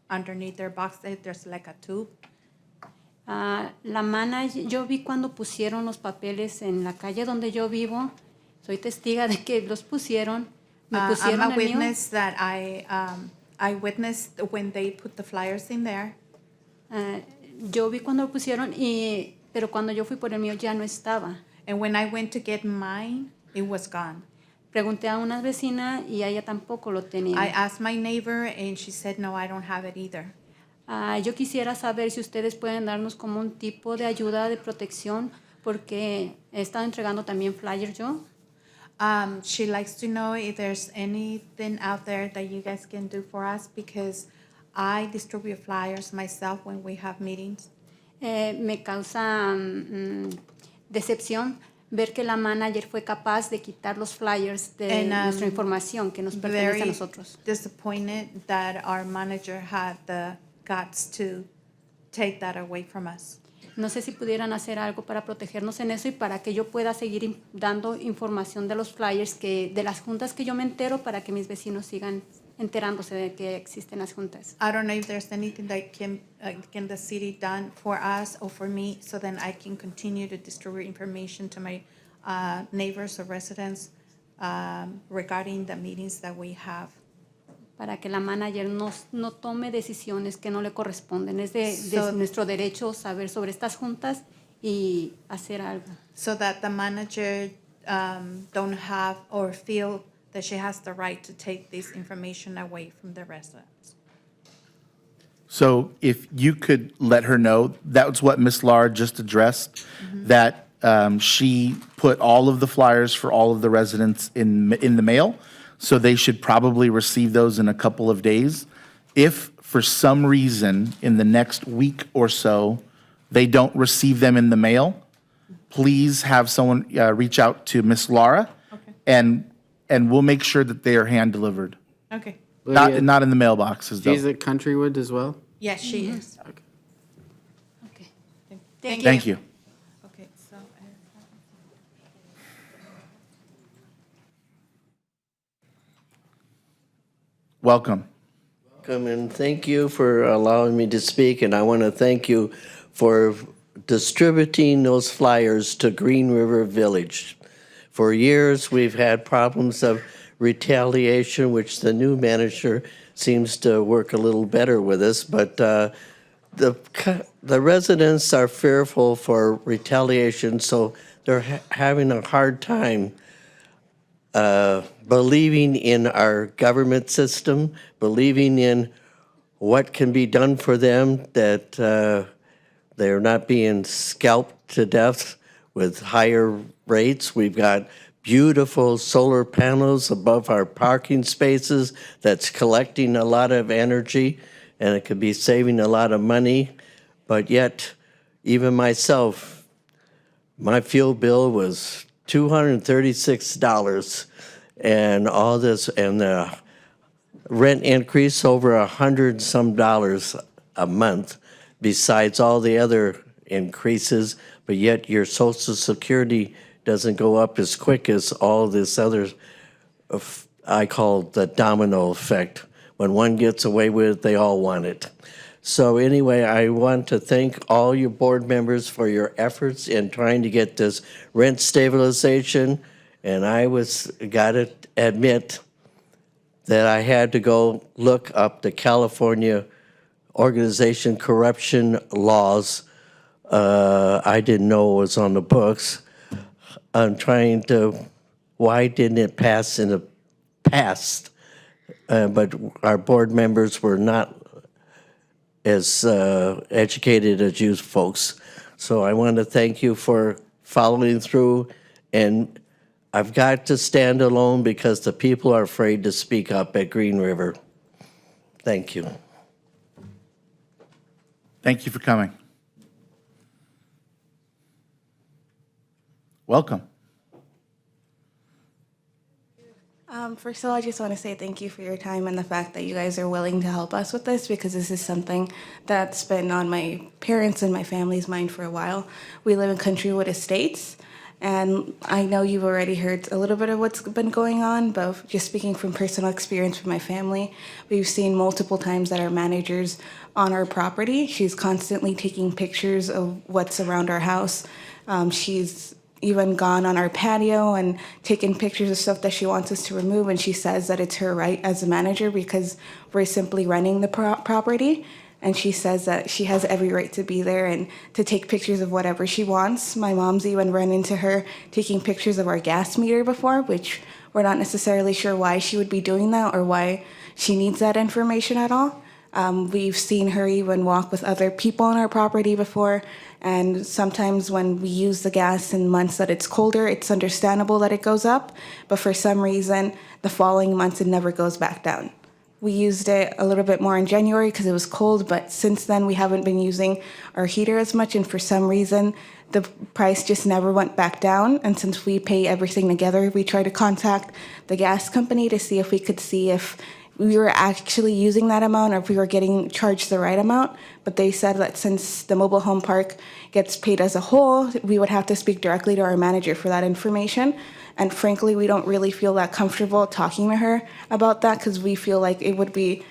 underneath their box. There's like a tube. La manager, yo vi cuando pusieron los papeles en la calle donde yo vivo. Soy testiga de que los pusieron. Me pusieron I'm a el mío. witness that I witnessed when they put the flyers in there. Yo vi cuando lo pusieron y pero cuando yo fui por el mío ya no estaba. And when I went to get mine, it was gone. Pregunté a una vecina y ella tampoco lo tenía. I asked my neighbor and she said, no, I don't have it either. Yo quisiera saber si ustedes pueden darnos como un tipo de ayuda de protección, porque he estado entregando también flyers yo. She likes to know if there's anything out there that you guys can do for us, because I distribute flyers myself when we have meetings. Me causa decepción ver que la manager fue capaz de quitar los flyers de nuestra información que nos pertenece a nosotros. Disappointed that our manager had the guts to take that away from us. No sé si pudieran hacer algo para protegernos en eso y para que yo pueda seguir dando información de los flyers, de las juntas que yo me entero, para que mis vecinos sigan enterándose de que existen las juntas. I don't know if there's anything that can the city done for us or for me, so then I can continue to distribute information to my neighbors or residents regarding the meetings that we have. Para que la manager no tome decisiones que no le corresponden. Es de nuestro derecho saber sobre estas juntas y hacer algo. So that the manager don't have or feel that she has the right to take this information away from the residents. So if you could let her know, that's what Ms. Lara just addressed, that she put all of the flyers for all of the residents in the mail, so they should probably receive those in a couple of days. If for some reason in the next week or so they don't receive them in the mail, please have someone reach out to Ms. Lara, and we'll make sure that they are hand delivered. Okay. Not in the mailboxes though. She's at Countrywood as well? Yes, she is. Okay. Okay. Thank you. Okay, so Welcome. Welcome, and thank you for allowing me to speak, and I want to thank you for distributing those flyers to Green River Village. For years, we've had problems of retaliation, which the new manager seems to work a little better with us, but the residents are fearful for retaliation, so they're having a hard time believing in our government system, believing in what can be done for them, that they're not being scalped to death with higher rates. We've got beautiful solar panels above our parking spaces that's collecting a lot of energy, and it could be saving a lot of money. But yet, even myself, my fuel bill was $236, and all this, and the rent increase over $100 some a month, besides all the other increases. But yet your Social Security doesn't go up as quick as all this other, I call the domino effect. When one gets away with it, they all want it. So anyway, I want to thank all your board members for your efforts in trying to get this rent stabilization. And I gotta admit that I had to go look up the California organization corruption laws. I didn't know it was on the books. I'm trying to, why didn't it pass in the past? But our board members were not as educated as you folks. So I want to thank you for following through, and I've got to stand alone because the people are afraid to speak up at Green River. Thank you. Thank you for coming. Welcome. First of all, I just want to say thank you for your time and the fact that you guys are willing to help us with this, because this is something that's been on my parents' and my family's mind for a while. We live in Countrywood Estates, and I know you've already heard a little bit of what's been going on, but just speaking from personal experience with my family, we've seen multiple times that our manager's on our property. She's constantly taking pictures of what's around our house. She's even gone on our patio and taken pictures of stuff that she wants us to remove, and she says that it's her right as a manager because we're simply running the property. and she says that she has every right to be there and to take pictures of whatever she wants. My mom's even run into her taking pictures of our gas meter before, which we're not necessarily sure why she would be doing that or why she needs that information at all. We've seen her even walk with other people on our property before, and sometimes when we use the gas in months that it's colder, it's understandable that it goes up, but for some reason, the following months it never goes back down. We used it a little bit more in January because it was cold, but since then we haven't been using our heater as much, and for some reason, the price just never went back down. And since we pay everything together, we tried to contact the gas company to see if we could see if we were actually using that amount or if we were getting charged the right amount. But they said that since the mobile home park gets paid as a whole, we would have to speak directly to our manager for that information. And frankly, we don't really feel that comfortable talking to her about that because we feel like it would be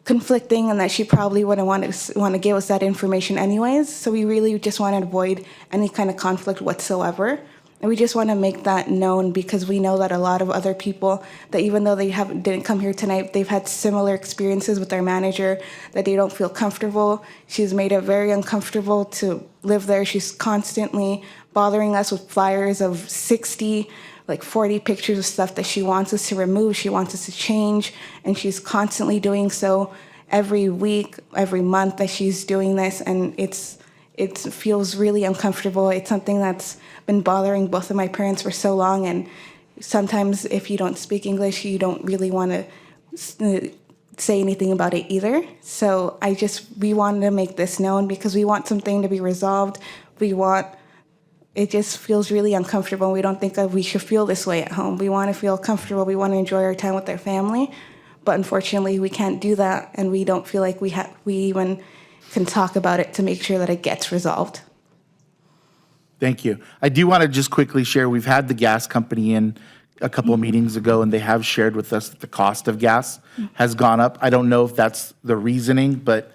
conflicting and that she probably wouldn't want to give us that information anyways. So we really just want to avoid any kind of conflict whatsoever. And we just want to make that known because we know that a lot of other people that even though they didn't come here tonight, they've had similar experiences with their manager, that they don't feel comfortable. She's made it very uncomfortable to live there. She's constantly bothering us with flyers of 60, like 40 pictures of stuff that she wants us to remove, she wants us to change, and she's constantly doing so every week, every month that she's doing this, and it feels really uncomfortable. It's something that's been bothering both of my parents for so long, and sometimes if you don't speak English, you don't really want to say anything about it either. So we wanted to make this known because we want something to be resolved. It just feels really uncomfortable. We don't think that we should feel this way at home. We want to feel comfortable. We want to enjoy our time with our family, but unfortunately we can't do that, and we don't feel like we even can talk about it to make sure that it gets resolved. Thank you. I do want to just quickly share, we've had the gas company in a couple of meetings ago, and they have shared with us that the cost of gas has gone up. I don't know if that's the reasoning, but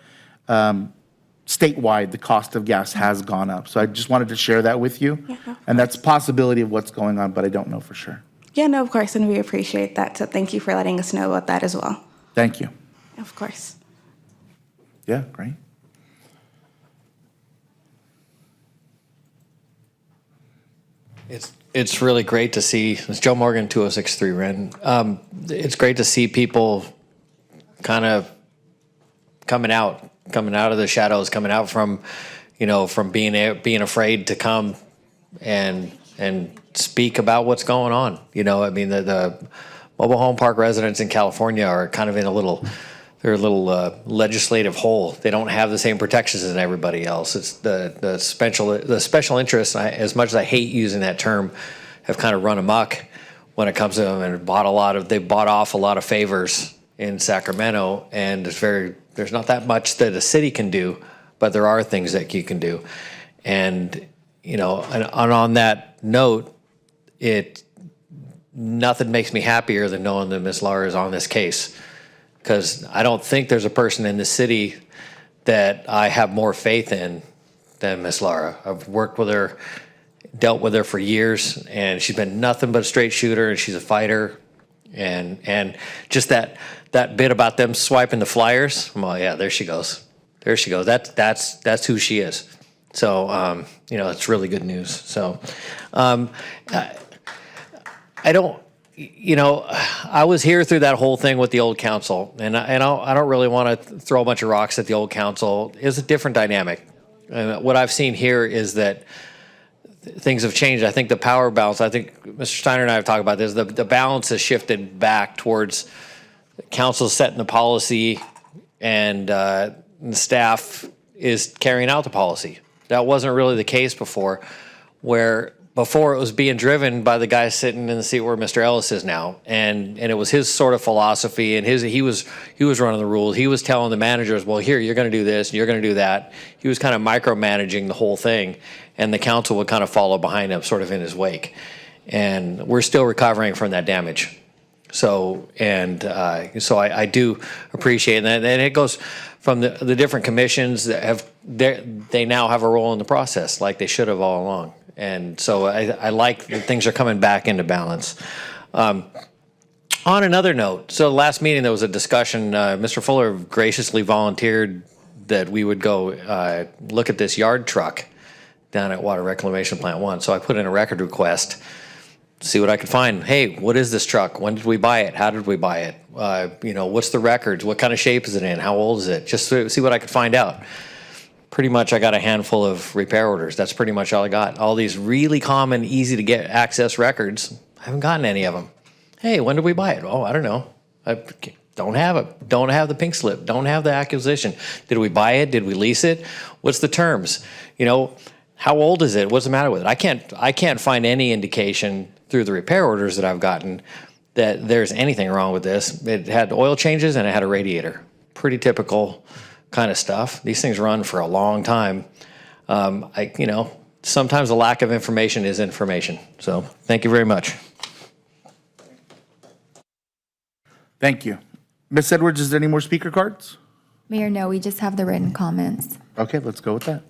statewide, the cost of gas has gone up. So I just wanted to share that with you. Yeah, and that's a possibility of what's going on, but I don't know for sure. Yeah, no, of course, and we appreciate that. So thank you for letting us know about that as well. Thank you. Of course. Yeah, great. It's really great to see, it's Joe Morgan, 2063 Ren. It's great to see people kind of coming out of the shadows, coming out from, from being afraid to come and speak about what's going on. I mean, the mobile home park residents in California are kind of in a little legislative hole. They don't have the same protections as everybody else. It's the special interests, as much as I hate using that term, have kind of run amok when it comes to them and they bought off a lot of favors in Sacramento, and there's not that much that a city can do, but there are things that you can do. And, and on that note, nothing makes me happier than knowing that Ms. Lara is on this case. Because I don't think there's a person in the city that I have more faith in than Miss Lara. I've worked with her, dealt with her for years, and she's been nothing but a straight shooter, and she's a fighter. And just that bit about them swiping the flyers, well, yeah, there she goes. There she goes. That's who she is. So, it's really good news. So, I don't. I was here through that whole thing with the old council, and I don't really want to throw a bunch of rocks at the old council. It's a different dynamic. What I've seen here is that things have changed. I think the power balance, I think Mr. Steiner and I have talked about this, the balance has shifted back towards council setting the policy and the staff is carrying out the policy. That wasn't really the case before, where before it was being driven by the guy sitting in the seat where Mr. Ellis is now, and it was his sort of philosophy, and he was running the rules. He was telling the managers, well, here, you're going to do this, and you're going to do that. He was kind of micromanaging the whole thing, and the council would kind of follow behind him, sort of in his wake. And we're still recovering from that damage. So I do appreciate that, and it goes from the different commissions that they now have a role in the process, like they should have all along. And so I like that things are coming back into balance. On another note, so last meeting there was a discussion. Mr. Fuller graciously volunteered that we would go look at this yard truck down at Water Reclamation Plant 1. So I put in a record request, see what I could find. Hey, what is this truck? When did we buy it? How did we buy it? What's the records? What kind of shape is it in? How old is it? Just to see what I could find out. Pretty much I got a handful of repair orders. That's pretty much all I got. All these really common, easy to get access records, I haven't gotten any of them. Hey, when did we buy it? Oh, I don't know. I don't have it. Don't have the pink slip. Don't have the acquisition. Did we buy it? Did we lease it? What's the terms? How old is it? What's the matter with it? I can't find any indication through the repair orders that I've gotten that there's anything wrong with this. It had oil changes and it had a radiator. Pretty typical kind of stuff. These things run for a long time. Sometimes a lack of information is information. So thank you very much. Thank you. Ms. Edwards, is there any more speaker cards? Mayor, no, we just have the written comments. Okay, let's go with that.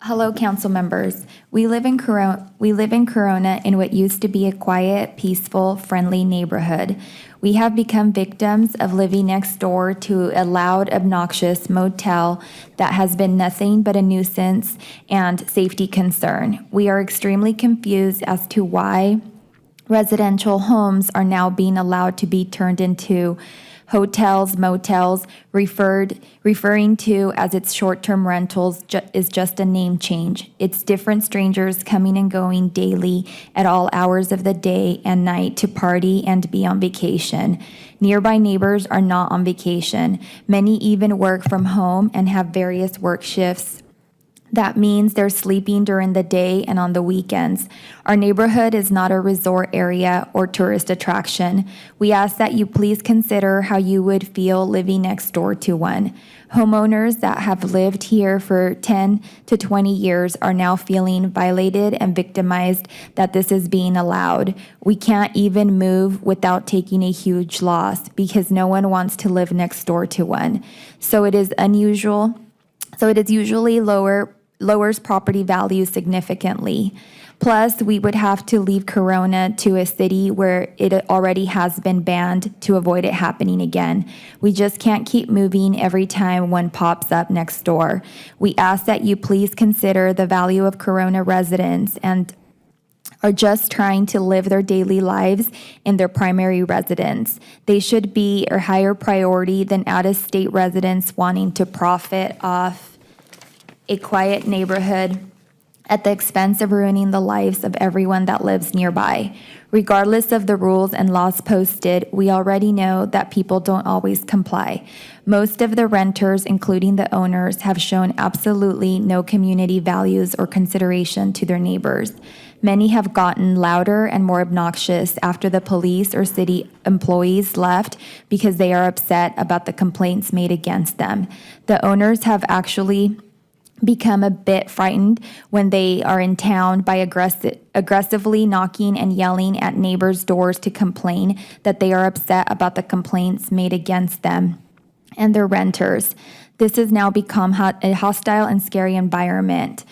Hello, council members. We live in Corona in what used to be a quiet, peaceful, friendly neighborhood. We have become victims of living next door to a loud, obnoxious motel that has been nothing but a nuisance and safety concern. We are extremely confused as to why residential homes are now being allowed to be turned into hotels, motels, referring to as its short-term rentals is just a name change. It's different strangers coming and going daily at all hours of the day and night to party and be on vacation. Nearby neighbors are not on vacation. Many even work from home and have various work shifts. That means they're sleeping during the day and on the weekends. Our neighborhood is not a resort area or tourist attraction. We ask that you please consider how you would feel living next door to one. Homeowners that have lived here for 10 to 20 years are now feeling violated and victimized that this is being allowed. We can't even move without taking a huge loss because no one wants to live next door to one. So it is usually lowers property value significantly. Plus, we would have to leave Corona to a city where it already has been banned to avoid it happening again. We just can't keep moving every time one pops up next door. We ask that you please consider the value of Corona residents and are just trying to live their daily lives in their primary residence. They should be a higher priority than out-of-state residents wanting to profit off a quiet neighborhood at the expense of ruining the lives of everyone that lives nearby. Regardless of the rules and laws posted, we already know that people don't always comply. Most of the renters, including the owners, have shown absolutely no community values or consideration to their neighbors. Many have gotten louder and more obnoxious after the police or city employees left because they are upset about the complaints made against them. The owners have actually become a bit frightened when they are in town by aggressively knocking and yelling at neighbors' doors to complain that they are upset about the complaints made against them and their renters. This has now become a hostile and scary environment.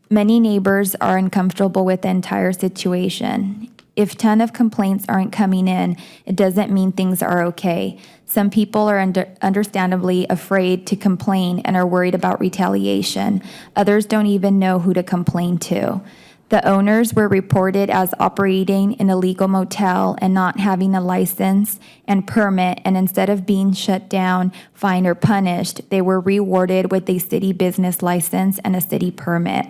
Many neighbors are uncomfortable with the entire situation. If a ton of complaints aren't coming in, it doesn't mean things are okay. Some people are understandably afraid to complain and are worried about retaliation. Others don't even know who to complain to. The owners were reported as operating an illegal motel and not having a license and permit, and instead of being shut down, fined, or punished, they were rewarded with a city business license and a city permit.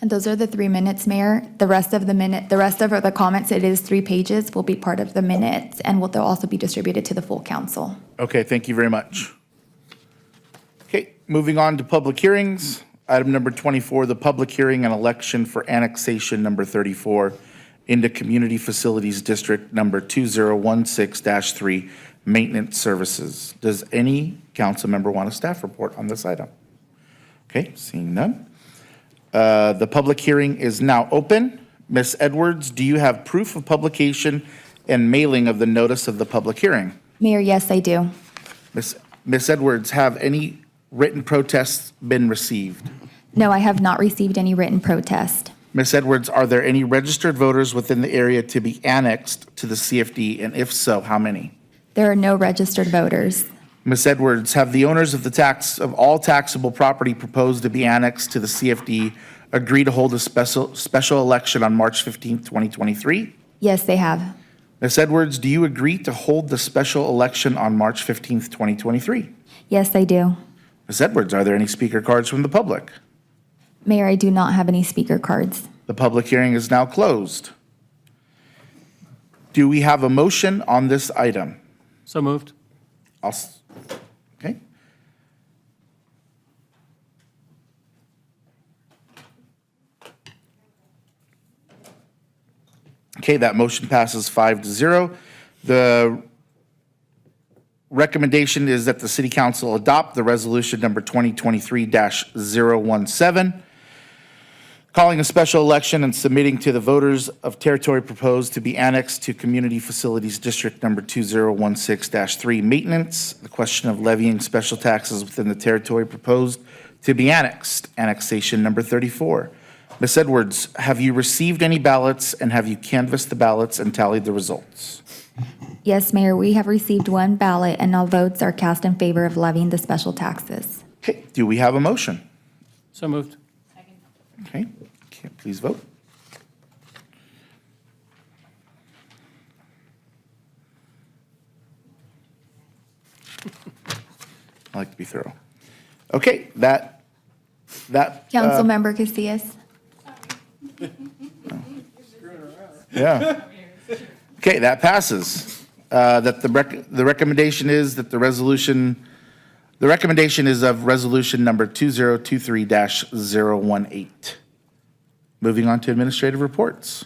And those are the 3 minutes, Mayor. The rest of the comments, it is 3 pages, will be part of the minutes, and they'll also be distributed to the full council. Okay, thank you very much. Okay, moving on to public hearings. Item number 24, the public hearing and election for annexation number 34 into Community Facilities District number 2016-3, Maintenance Services. Does any council member want a staff report on this item? Okay, seeing none. The public hearing is now open. Ms. Edwards, do you have proof of publication and mailing of the notice of the public hearing? Mayor, yes, I do. Ms. Edwards, have any written protests been received? No, I have not received any written protest. Ms. Edwards, are there any registered voters within the area to be annexed to the CFD, and if so, how many? There are no registered voters. Ms. Edwards, have the owners of all taxable property proposed to be annexed to the CFD agree to hold a special election on March 15th, 2023? Yes, they have. Ms. Edwards, do you agree to hold the special election on March 15th, 2023? Yes, they do. Ms. Edwards, are there any speaker cards from the public? Mayor, I do not have any speaker cards. The public hearing is now closed. Do we have a motion on this item? So moved. Okay. Okay, that motion passes 5-0. The recommendation is that the City Council adopt the resolution number 2023-017, calling a special election and submitting to the voters of territory proposed to be annexed to Community Facilities District number 2016-3 maintenance, the question of levying special taxes within the territory proposed to be annexed, annexation number 34. Ms. Edwards, have you received any ballots and have you canvassed the ballots and tallied the results? Yes, Mayor, we have received one ballot and all votes are cast in favor of levying the special taxes. Okay, do we have a motion? So moved. Okay, please vote. I like to be thorough. Okay, that. Councilmember Casillas? Yeah. Okay, that passes. That the recommendation is that the recommendation is of resolution number 2023-018. Moving on to administrative reports.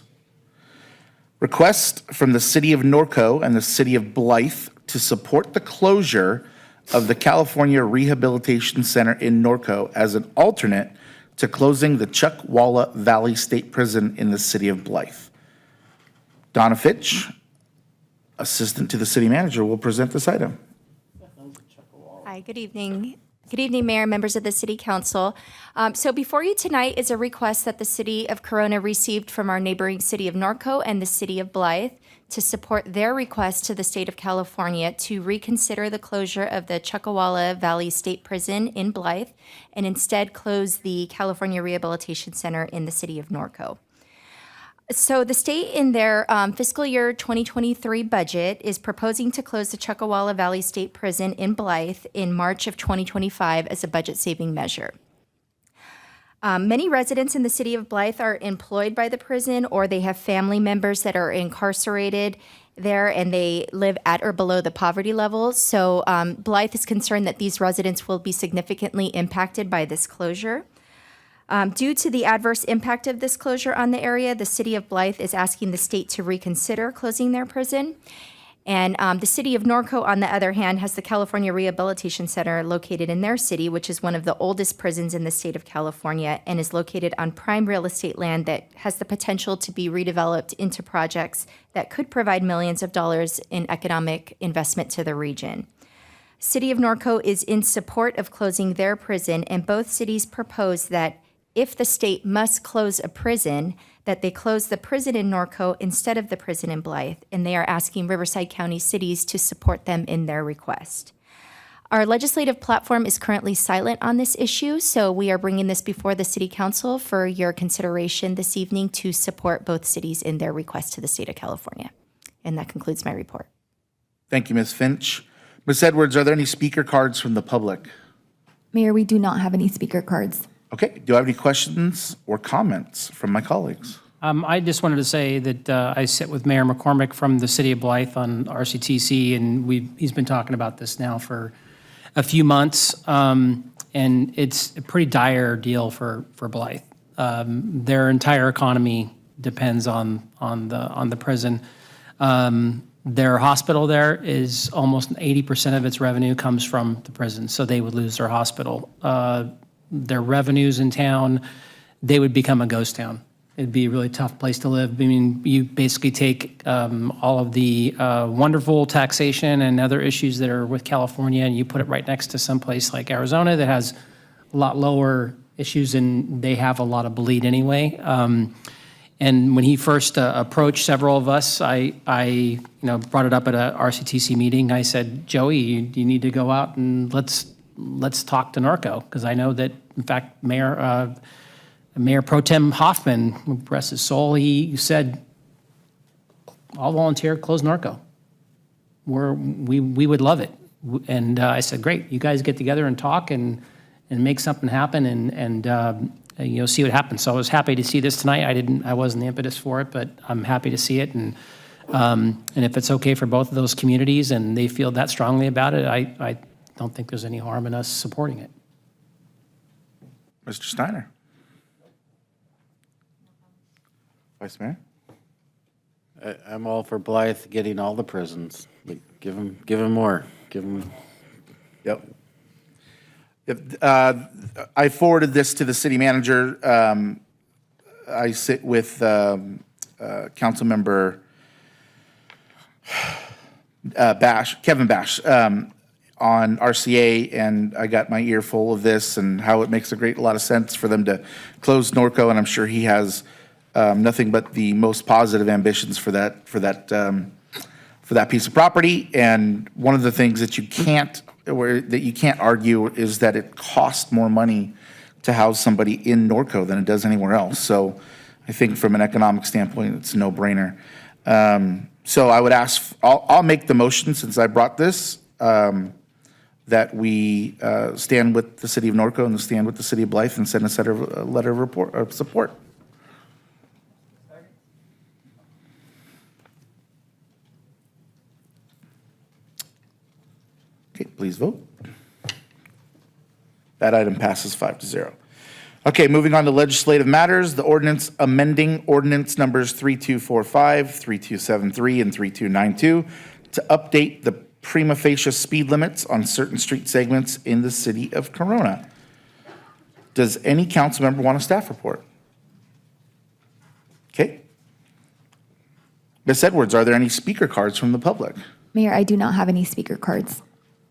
Request from the City of Norco and the City of Blythe to support the closure of the California Rehabilitation Center in Norco as an alternate to closing the Chuckwalla Valley State Prison in the City of Blythe. Donna Fitch, Assistant to the City Manager, will present this item. Hi, good evening. Good evening, Mayor, members of the City Council. So before you tonight is a request that the City of Corona received from our neighboring City of Norco and the City of Blythe to support their request to the State of California to reconsider the closure of the Chuckwalla Valley State Prison in Blythe and instead close the California Rehabilitation Center in the City of Norco. So the state in their fiscal year 2023 budget is proposing to close the Chuckwalla Valley State Prison in Blythe in March of 2025 as a budget-saving measure. Many residents in the City of Blythe are employed by the prison or they have family members that are incarcerated there and they live at or below the poverty level. So Blythe is concerned that these residents will be significantly impacted by this closure. Due to the adverse impact of this closure on the area, the City of Blythe is asking the state to reconsider closing their prison. And the City of Norco, on the other hand, has the California Rehabilitation Center located in their city, which is one of the oldest prisons in the state of California and is located on prime real estate land that has the potential to be redeveloped into projects that could provide millions of dollars in economic investment to the region. City of Norco is in support of closing their prison, and both cities propose that if the state must close a prison, that they close the prison in Norco instead of the prison in Blythe, and they are asking Riverside County cities to support them in their request. Our legislative platform is currently silent on this issue, so we are bringing this before the City Council for your consideration this evening to support both cities in their request to the state of California. And that concludes my report. Thank you, Ms. Finch. Ms. Edwards, are there any speaker cards from the public? Mayor, we do not have any speaker cards. Okay, do I have any questions or comments from my colleagues? I just wanted to say that I sit with Mayor McCormick from the City of Blythe on RCTC, and he's been talking about this now for a few months, and it's a pretty dire deal for Blythe. Their entire economy depends on the prison. Their hospital there is almost 80% of its revenue comes from the prison, so they would lose their hospital. Their revenues in town, they would become a ghost town. It'd be a really tough place to live. I mean, you basically take all of the wonderful taxation and other issues that are with California, and you put it right next to some place like Arizona that has a lot lower issues, and they have a lot of bleed anyway. And when he first approached several of us, I brought it up at a RCTC meeting. I said, Joey, you need to go out and let's talk to Norco, because I know that, in fact, Mayor Pro Tem Hoffman, bless his soul, he said, I'll volunteer, close Norco. We would love it. And I said, great, you guys get together and talk and make something happen and see what happens. So I was happy to see this tonight. I wasn't the impetus for it, but I'm happy to see it. And if it's okay for both of those communities and they feel that strongly about it, I don't think there's any harm in us supporting it. Mr. Steiner. Vice Mayor? I'm all for Blythe getting all the prisons. Like, give him more. Give him. Yep. I forwarded this to the city manager. I sit with Councilmember Kevin Bash, on RCA, and I got my ear full of this and how it makes a lot of sense for them to close Norco, and I'm sure he has nothing but the most positive ambitions for that piece of property. And one of the things that you can't argue is that it costs more money to house somebody in Norco than it does anywhere else. So I think from an economic standpoint, it's a no-brainer. So I would ask, I'll make the motion since I brought this, that we stand with the city of Norco and stand with the city of Blythe and send a letter of support. Okay, please vote. That item passes 5-0. Okay, moving on to legislative matters, the ordinance amending ordinance numbers 3245, 3273, and 3292 to update the prima facie speed limits on certain street segments in the city of Corona. Does any council member want a staff report? Okay. Ms. Edwards, are there any speaker cards from the public? Mayor, I do not have any speaker cards.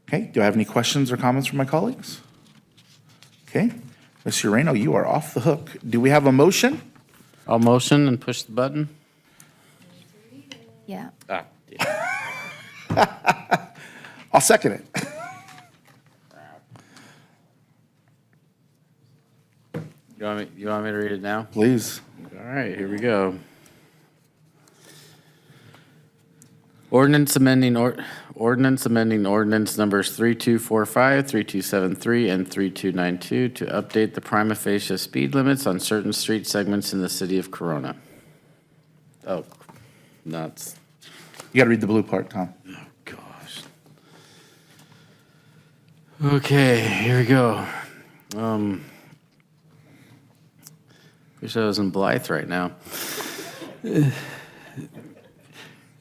Okay, do I have any questions or comments from my colleagues? Okay, Ms. Urano, you are off the hook. Do we have a motion? I'll motion and push the button. Yeah. I'll second it. You want me to read it now? Please. All right, here we go. Ordinance amending ordinance numbers 3245, 3273, and 3292 to update the prima facie speed limits on certain street segments in the city of Corona. Oh, nuts. You got to read the blue part, Tom. Oh, gosh. Okay, here we go. Wish I was in Blythe right now.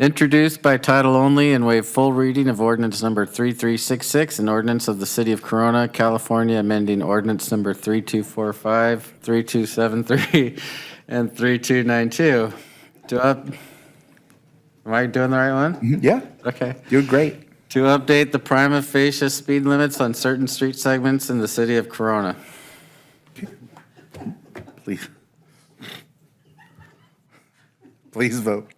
Introduced by title only and waive full reading of ordinance number 3366, an ordinance of the city of Corona, California, amending ordinance number 3245, 3273, and 3292. Am I doing the right one? Yeah. Okay. You're great. To update the prima facie speed limits on certain street segments in the city of Corona. Please. Please vote.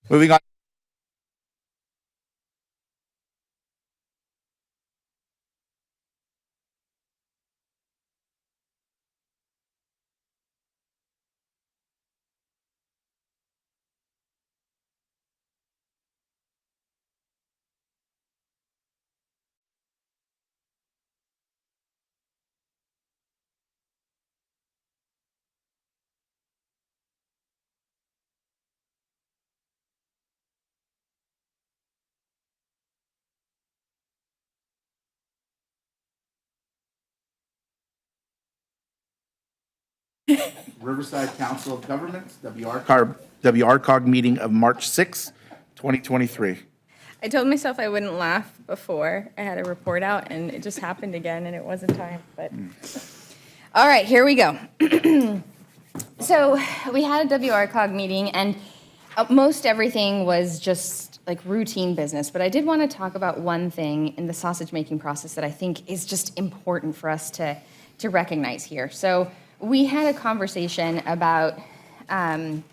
Moving on. Riverside Council of Governments, WRCOG meeting of March 6, 2023. I told myself I wouldn't laugh before I had a report out, and it just happened again, and it wasn't time. But all right, here we go. So we had a WRCOG meeting, and most everything was just like routine business, but I did want to talk about one thing in the sausage making process that I think is just important for us to recognize here. So we had a conversation about allocating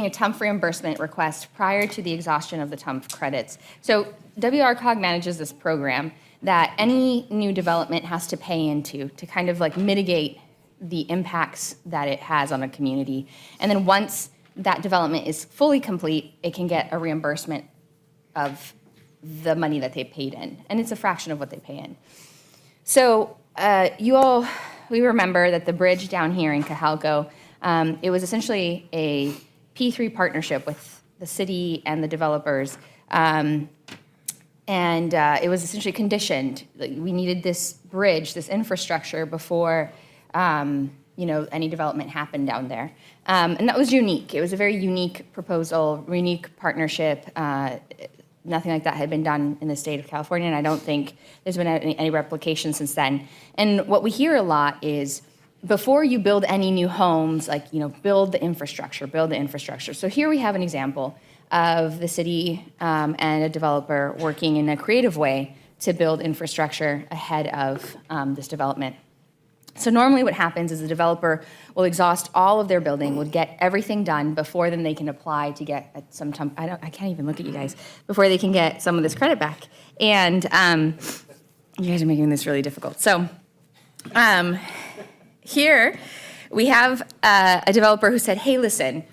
a TUMF reimbursement request prior to the exhaustion of the TUMF credits. So WRCOG manages this program that any new development has to pay into to kind of like mitigate the impacts that it has on a community. And then once that development is fully complete, it can get a reimbursement of the money that they paid in. And it's a fraction of what they pay in. So we remember that the bridge down here in Cajalco, it was essentially a P3 partnership with the city and the developers. And it was essentially conditioned. Like, we needed this bridge, this infrastructure before any development happened down there. And that was unique. It was a very unique proposal, unique partnership. Nothing like that had been done in the state of California, and I don't think there's been any replication since then. And what we hear a lot is, before you build any new homes, build the infrastructure. So here we have an example of the city and a developer working in a creative way to build infrastructure ahead of this development. So normally what happens is the developer will exhaust all of their building, will get everything done before then they can apply to get some time. I can't even look at you guys, before they can get some of this credit back. And you guys are making this really difficult. So here we have a developer who said, hey, listen,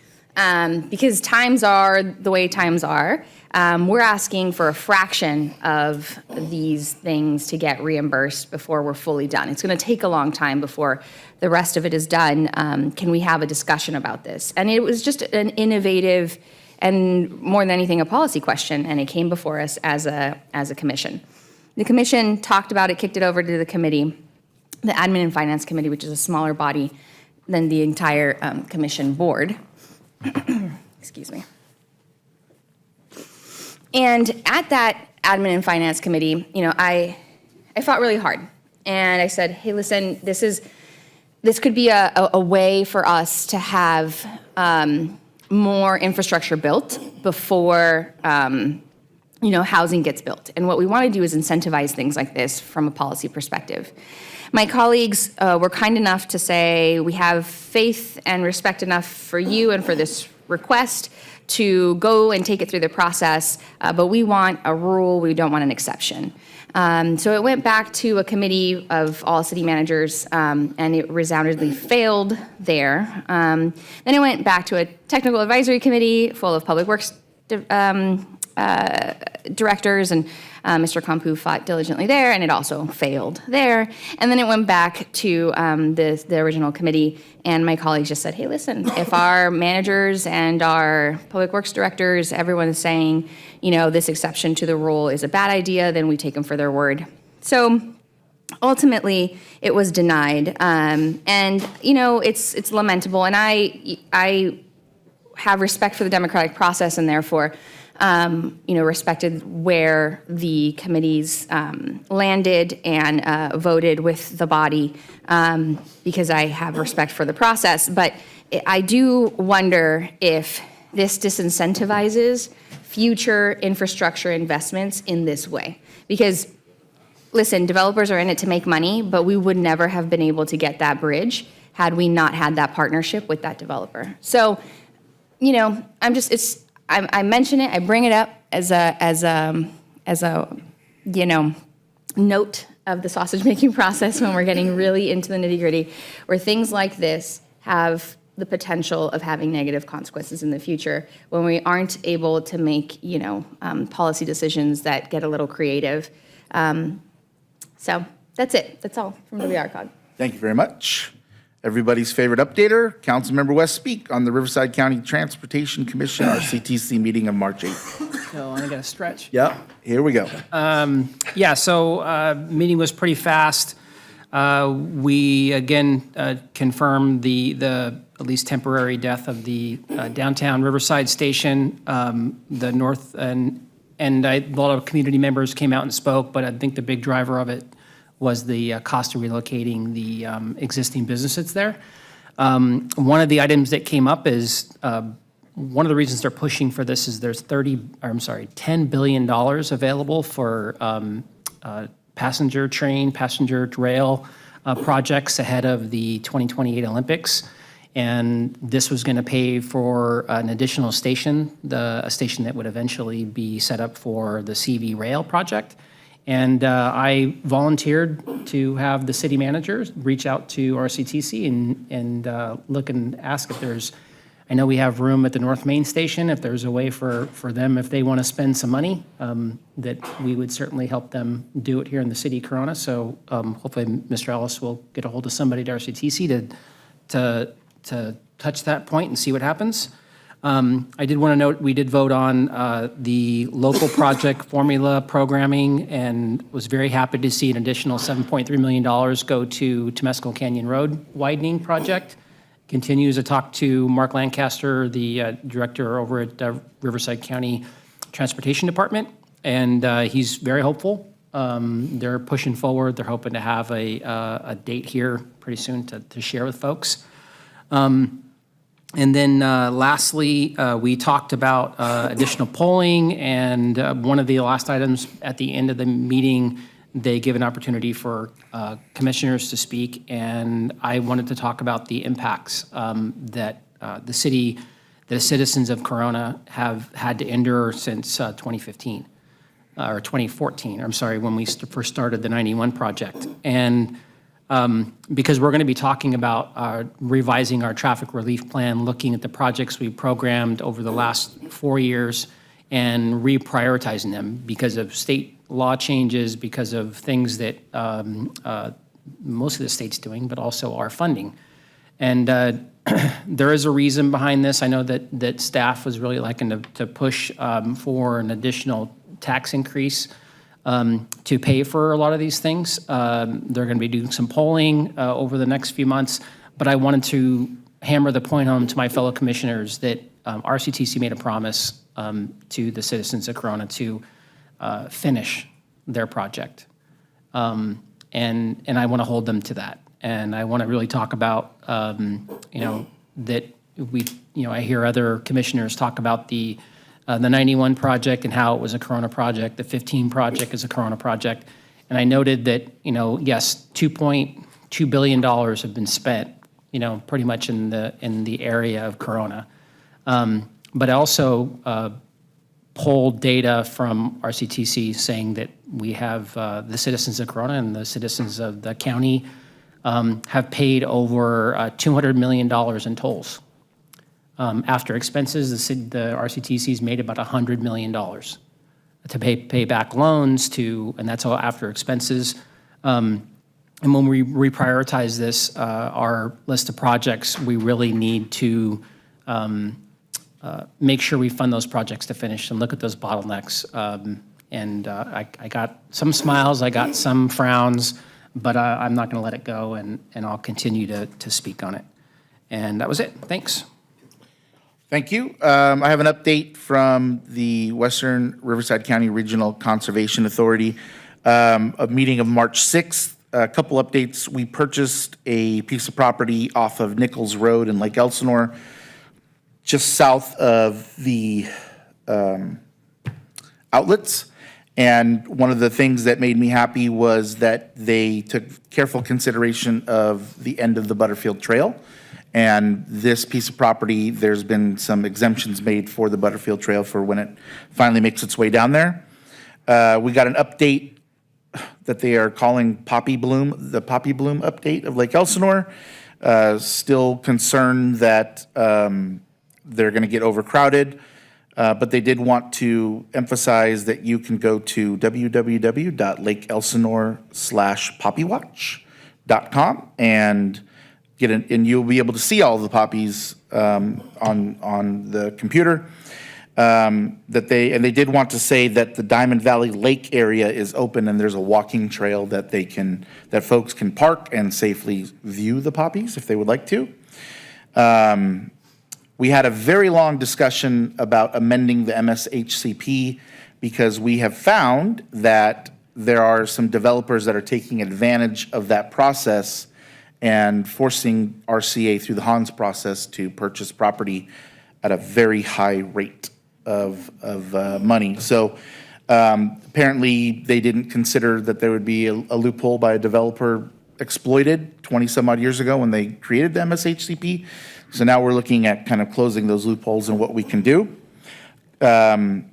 because times are the way times are, we're asking for a fraction of these things to get reimbursed before we're fully done. It's going to take a long time before the rest of it is done. Can we have a discussion about this? And it was just an innovative and, more than anything, a policy question, and it came before us as a commission. The commission talked about it, kicked it over to the committee, the Admin and Finance Committee, which is a smaller body than the entire commission board. Excuse me. And at that Admin and Finance Committee, I fought really hard. And I said, hey, listen, this could be a way for us to have more infrastructure built before housing gets built. And what we want to do is incentivize things like this from a policy perspective. My colleagues were kind enough to say, we have faith and respect enough for you and for this request to go and take it through the process, but we want a rule, we don't want an exception. So it went back to a committee of all city managers, and it resoundingly failed there. Then it went back to a technical advisory committee full of public works directors, and Mr. Kampu fought diligently there, and it also failed there. And then it went back to the original committee, and my colleagues just said, hey, listen, if our managers and our public works directors, everyone is saying, this exception to the rule is a bad idea, then we take them for their word. So ultimately, it was denied. And, it's lamentable, and I have respect for the democratic process, and therefore, respected where the committees landed and voted with the body, because I have respect for the process. But I do wonder if this disincentivizes future infrastructure investments in this way. Because, listen, developers are in it to make money, but we would never have been able to get that bridge had we not had that partnership with that developer. So, I mention it, I bring it up as a note of the sausage making process when we're getting really into the nitty-gritty, where things like this have the potential of having negative consequences in the future when we aren't able to make, policy decisions that get a little creative. So that's it. That's all from WRCOG. Thank you very much. Everybody's favorite updater, Councilmember West Speak on the Riverside County Transportation Commission, our CTC meeting of March 8th. So I got to stretch. Yep, here we go. Meeting was pretty fast. We again confirmed the at least temporary death of the downtown Riverside station. The north and a lot of community members came out and spoke, but I think the big driver of it was the cost of relocating the existing businesses there. One of the items that came up is one of the reasons they're pushing for this is there's $10 billion available for passenger train, passenger rail projects ahead of the 2028 Olympics. And this was going to pay for an additional station, a station that would eventually be set up for the CV Rail project. And I volunteered to have the city manager reach out to RCTC and look and ask if there's, I know we have room at the North Main Station, if there's a way for them, if they want to spend some money, that we would certainly help them do it here in the city of Corona. So hopefully Mr. Ellis will get a hold of somebody at RCTC to touch that point and see what happens. I did want to note, we did vote on the local project formula programming and was very happy to see an additional $7.3 million go to Temescal Canyon Road widening project. Continues to talk to Mark Lancaster, the director over at Riverside County Transportation Department, and he's very hopeful. They're pushing forward. They're hoping to have a date here pretty soon to share with folks. And then lastly, we talked about additional polling, and one of the last items at the end of the meeting, they give an opportunity for commissioners to speak, and I wanted to talk about the impacts that the citizens of Corona have had to endure since 2015, or 2014, I'm sorry, when we first started the 91 project. And because we're going to be talking about revising our traffic relief plan, looking at the projects we programmed over the last 4 years and reprioritizing them because of state law changes, because of things that most of the state's doing, but also our funding. And there is a reason behind this. I know that staff was really liking to push for an additional tax increase to pay for a lot of these things. They're going to be doing some polling over the next few months, but I wanted to hammer the point home to my fellow commissioners that RCTC made a promise to the citizens of Corona to finish their project. And I want to hold them to that. And I want to really talk about, that I hear other commissioners talk about the 91 project and how it was a Corona project, the 15 project is a Corona project. And I noted that, yes, $2.2 billion have been spent, pretty much in the area of Corona. But I also polled data from RCTC saying that we have the citizens of Corona and the citizens of the county have paid over $200 million in tolls. After expenses, the RCTC's made about $100 million to pay back loans and that's all after expenses. And when we reprioritize this, our list of projects, we really need to make sure we fund those projects to finish and look at those bottlenecks. I got some smiles, I got some frowns, but I'm not going to let it go, and I'll continue to speak on it. And that was it. Thanks. Thank you. I have an update from the Western Riverside County Regional Conservation Authority, a meeting of March 6th. A couple updates. We purchased a piece of property off of Nichols Road in Lake Elsinore, just south of the outlets. And one of the things that made me happy was that they took careful consideration of the end of the Butterfield Trail. And this piece of property, there's been some exemptions made for the Butterfield Trail for when it finally makes its way down there. We got an update that they are calling Poppy Bloom, the Poppy Bloom update of Lake Elsinore. Still concerned that they're going to get overcrowded, but they did want to emphasize that you can go to www.lakeelsinore/poppywatch.com and and you'll be able to see all the poppies on the computer. They did want to say that the Diamond Valley Lake area is open and there's a walking trail that folks can park and safely view the poppies if they would like to. We had a very long discussion about amending the MSHCP because we have found that there are some developers that are taking advantage of that process and forcing RCA through the Hans process to purchase property at a very high rate of money. So apparently they didn't consider that there would be a loophole by a developer exploited 20 some odd years ago when they created the MSHCP. So now we're looking at kind of closing those loopholes and what we can do. The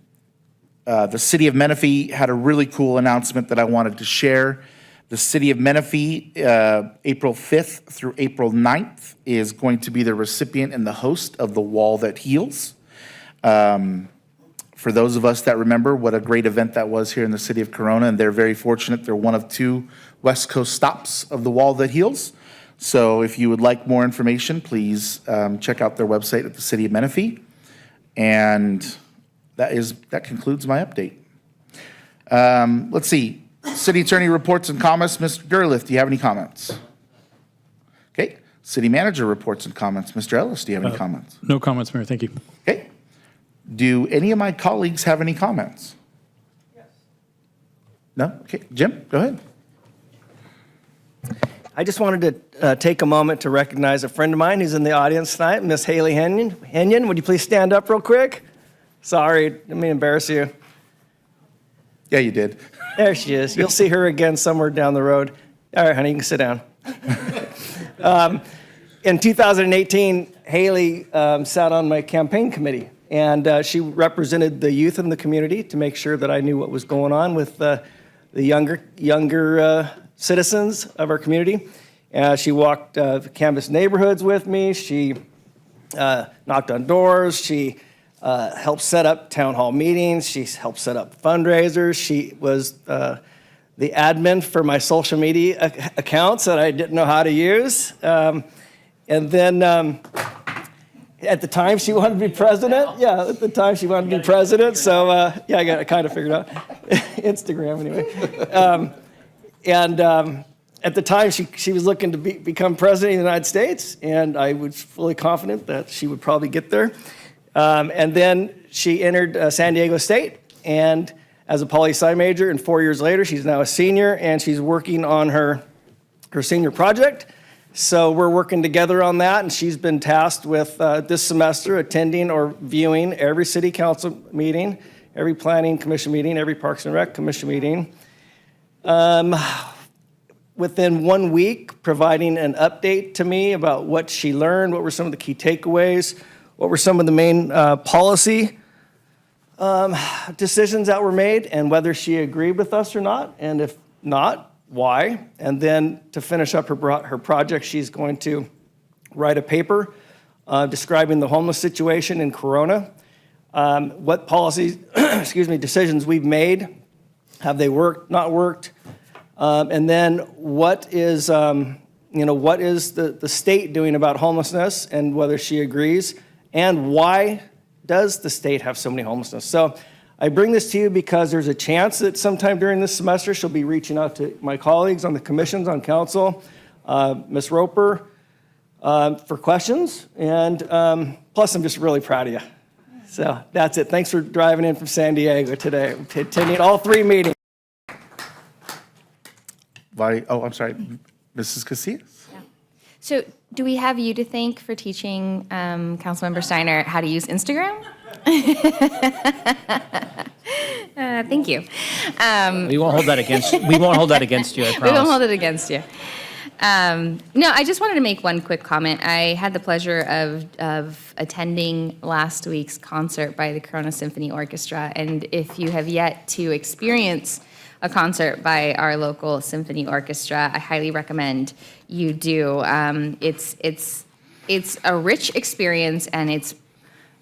city of Menifee had a really cool announcement that I wanted to share. The city of Menifee, April 5th through April 9th, is going to be the recipient and the host of the Wall That Heals. For those of us that remember what a great event that was here in the city of Corona, and they're very fortunate. They're one of 2 West Coast stops of the Wall That Heals. So if you would like more information, please check out their website at the city of Menifee. And that concludes my update. Let's see. City Attorney reports and comments. Mr. Gurliff, do you have any comments? Okay. City Manager reports and comments. Mr. Ellis, do you have any comments? No comments, Mayor. Thank you. Okay. Do any of my colleagues have any comments? Yes. No? Okay. Jim, go ahead. I just wanted to take a moment to recognize a friend of mine who's in the audience tonight, Miss Haley Henyon. Would you please stand up real quick? Sorry, didn't mean to embarrass you. Yeah, you did. There she is. You'll see her again somewhere down the road. All right, honey, you can sit down. In 2018, Haley sat on my campaign committee, and she represented the youth in the community to make sure that I knew what was going on with the younger citizens of our community. She walked canvassed neighborhoods with me. She knocked on doors. She helped set up town hall meetings. She helped set up fundraisers. She was the admin for my social media accounts that I didn't know how to use. And then at the time she wanted to be president. Yeah, at the time she wanted to be president. So yeah, I got it kind of figured out. Instagram anyway. At the time, she was looking to become president of the United States, and I was fully confident that she would probably get there. And then she entered San Diego State, and as a poli-sci major, and 4 years later, she's now a senior, and she's working on her senior project. So we're working together on that, and she's been tasked with this semester attending or viewing every city council meeting, every planning commission meeting, every Parks and Rec commission meeting. Within 1 week, providing an update to me about what she learned, what were some of the key takeaways, what were some of the main policy decisions that were made, and whether she agreed with us or not, and if not, why. And then to finish up her project, she's going to write a paper describing the homeless situation in Corona, what policies, decisions we've made, have they worked, not worked, and then what is the state doing about homelessness, and whether she agrees, and why does the state have so many homelessness? So I bring this to you because there's a chance that sometime during this semester she'll be reaching out to my colleagues on the commissions, on council, Ms. Roper, for questions, and plus I'm just really proud of you. So that's it. Thanks for driving in from San Diego today, attending all 3 meetings. I'm sorry, Mrs. Casillas? Yeah. So do we have you to thank for teaching Councilmember Steiner how to use Instagram? Thank you. We won't hold that against you. We won't hold that against you, I promise. We won't hold it against you. No, I just wanted to make one quick comment. I had the pleasure of attending last week's concert by the Corona Symphony Orchestra, and if you have yet to experience a concert by our local symphony orchestra, I highly recommend you do. It's a rich experience, and it's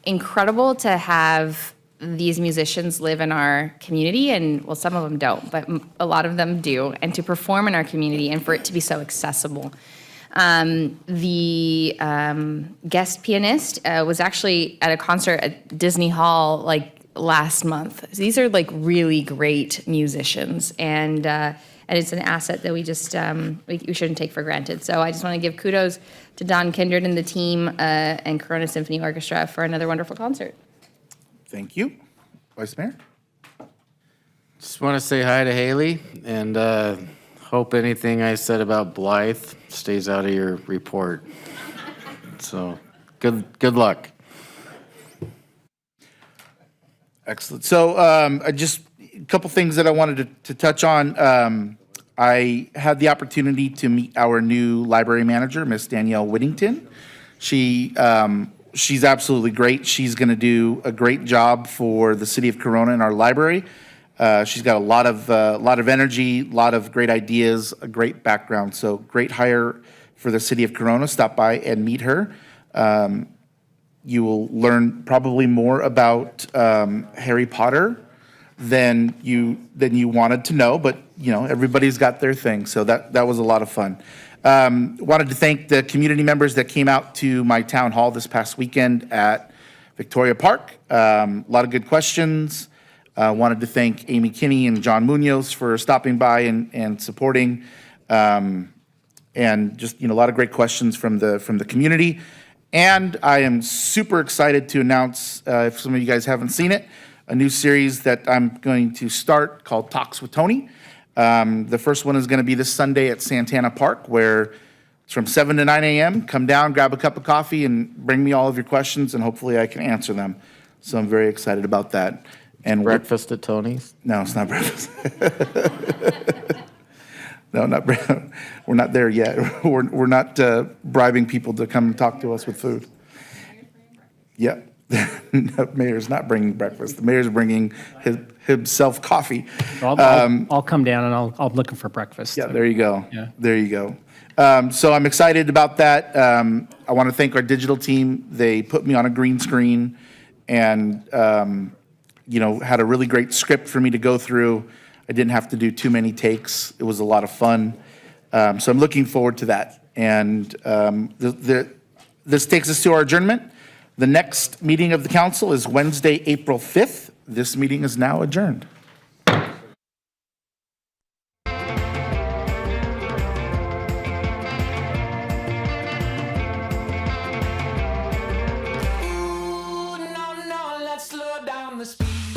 incredible to have these musicians live in our community, and well, some of them don't, but a lot of them do, and to perform in our community and for it to be so accessible. The guest pianist was actually at a concert at Disney Hall last month. So these are really great musicians, and it's an asset that we just we shouldn't take for granted. So I just want to give kudos to Don Kindred and the team and Corona Symphony Orchestra for another wonderful concert. Thank you. Vice Mayor? Just want to say hi to Haley, and hope anything I said about Blythe stays out of your report. So good luck. Excellent. So just a couple things that I wanted to touch on. I had the opportunity to meet our new library manager, Miss Danielle Whittington. She's absolutely great. She's going to do a great job for the city of Corona and our library. She's got a lot of energy, a lot of great ideas, a great background. So great hire for the city of Corona. Stop by and meet her. You will learn probably more about Harry Potter than you wanted to know, but everybody's got their thing, so that was a lot of fun. Wanted to thank the community members that came out to my town hall this past weekend at Victoria Park. A lot of good questions. Wanted to thank Amy Kinney and John Munoz for stopping by and supporting, and just a lot of great questions from the community. And I am super excited to announce, if some of you guys haven't seen it, a new series that I'm going to start called Talks with Tony. The first one is going to be this Sunday at Santana Park, where it's from 7 to 9 a.m. Come down, grab a cup of coffee, and bring me all of your questions, and hopefully I can answer them. So I'm very excited about that. And Breakfast at Tony's? No, it's not breakfast. No, we're not there yet. We're not bribing people to come and talk to us with food. Yeah. The mayor's not bringing breakfast. The mayor's bringing himself coffee. I'll come down and I'm looking for breakfast. Yeah, there you go. Yeah. There you go. So I'm excited about that. I want to thank our digital team. They put me on a green screen and, had a really great script for me to go through. I didn't have to do too many takes. It was a lot of fun. So I'm looking forward to that. And this takes us to our adjournment. The next meeting of the council is Wednesday, April 5th. This meeting is now adjourned. Let's slow down the speed.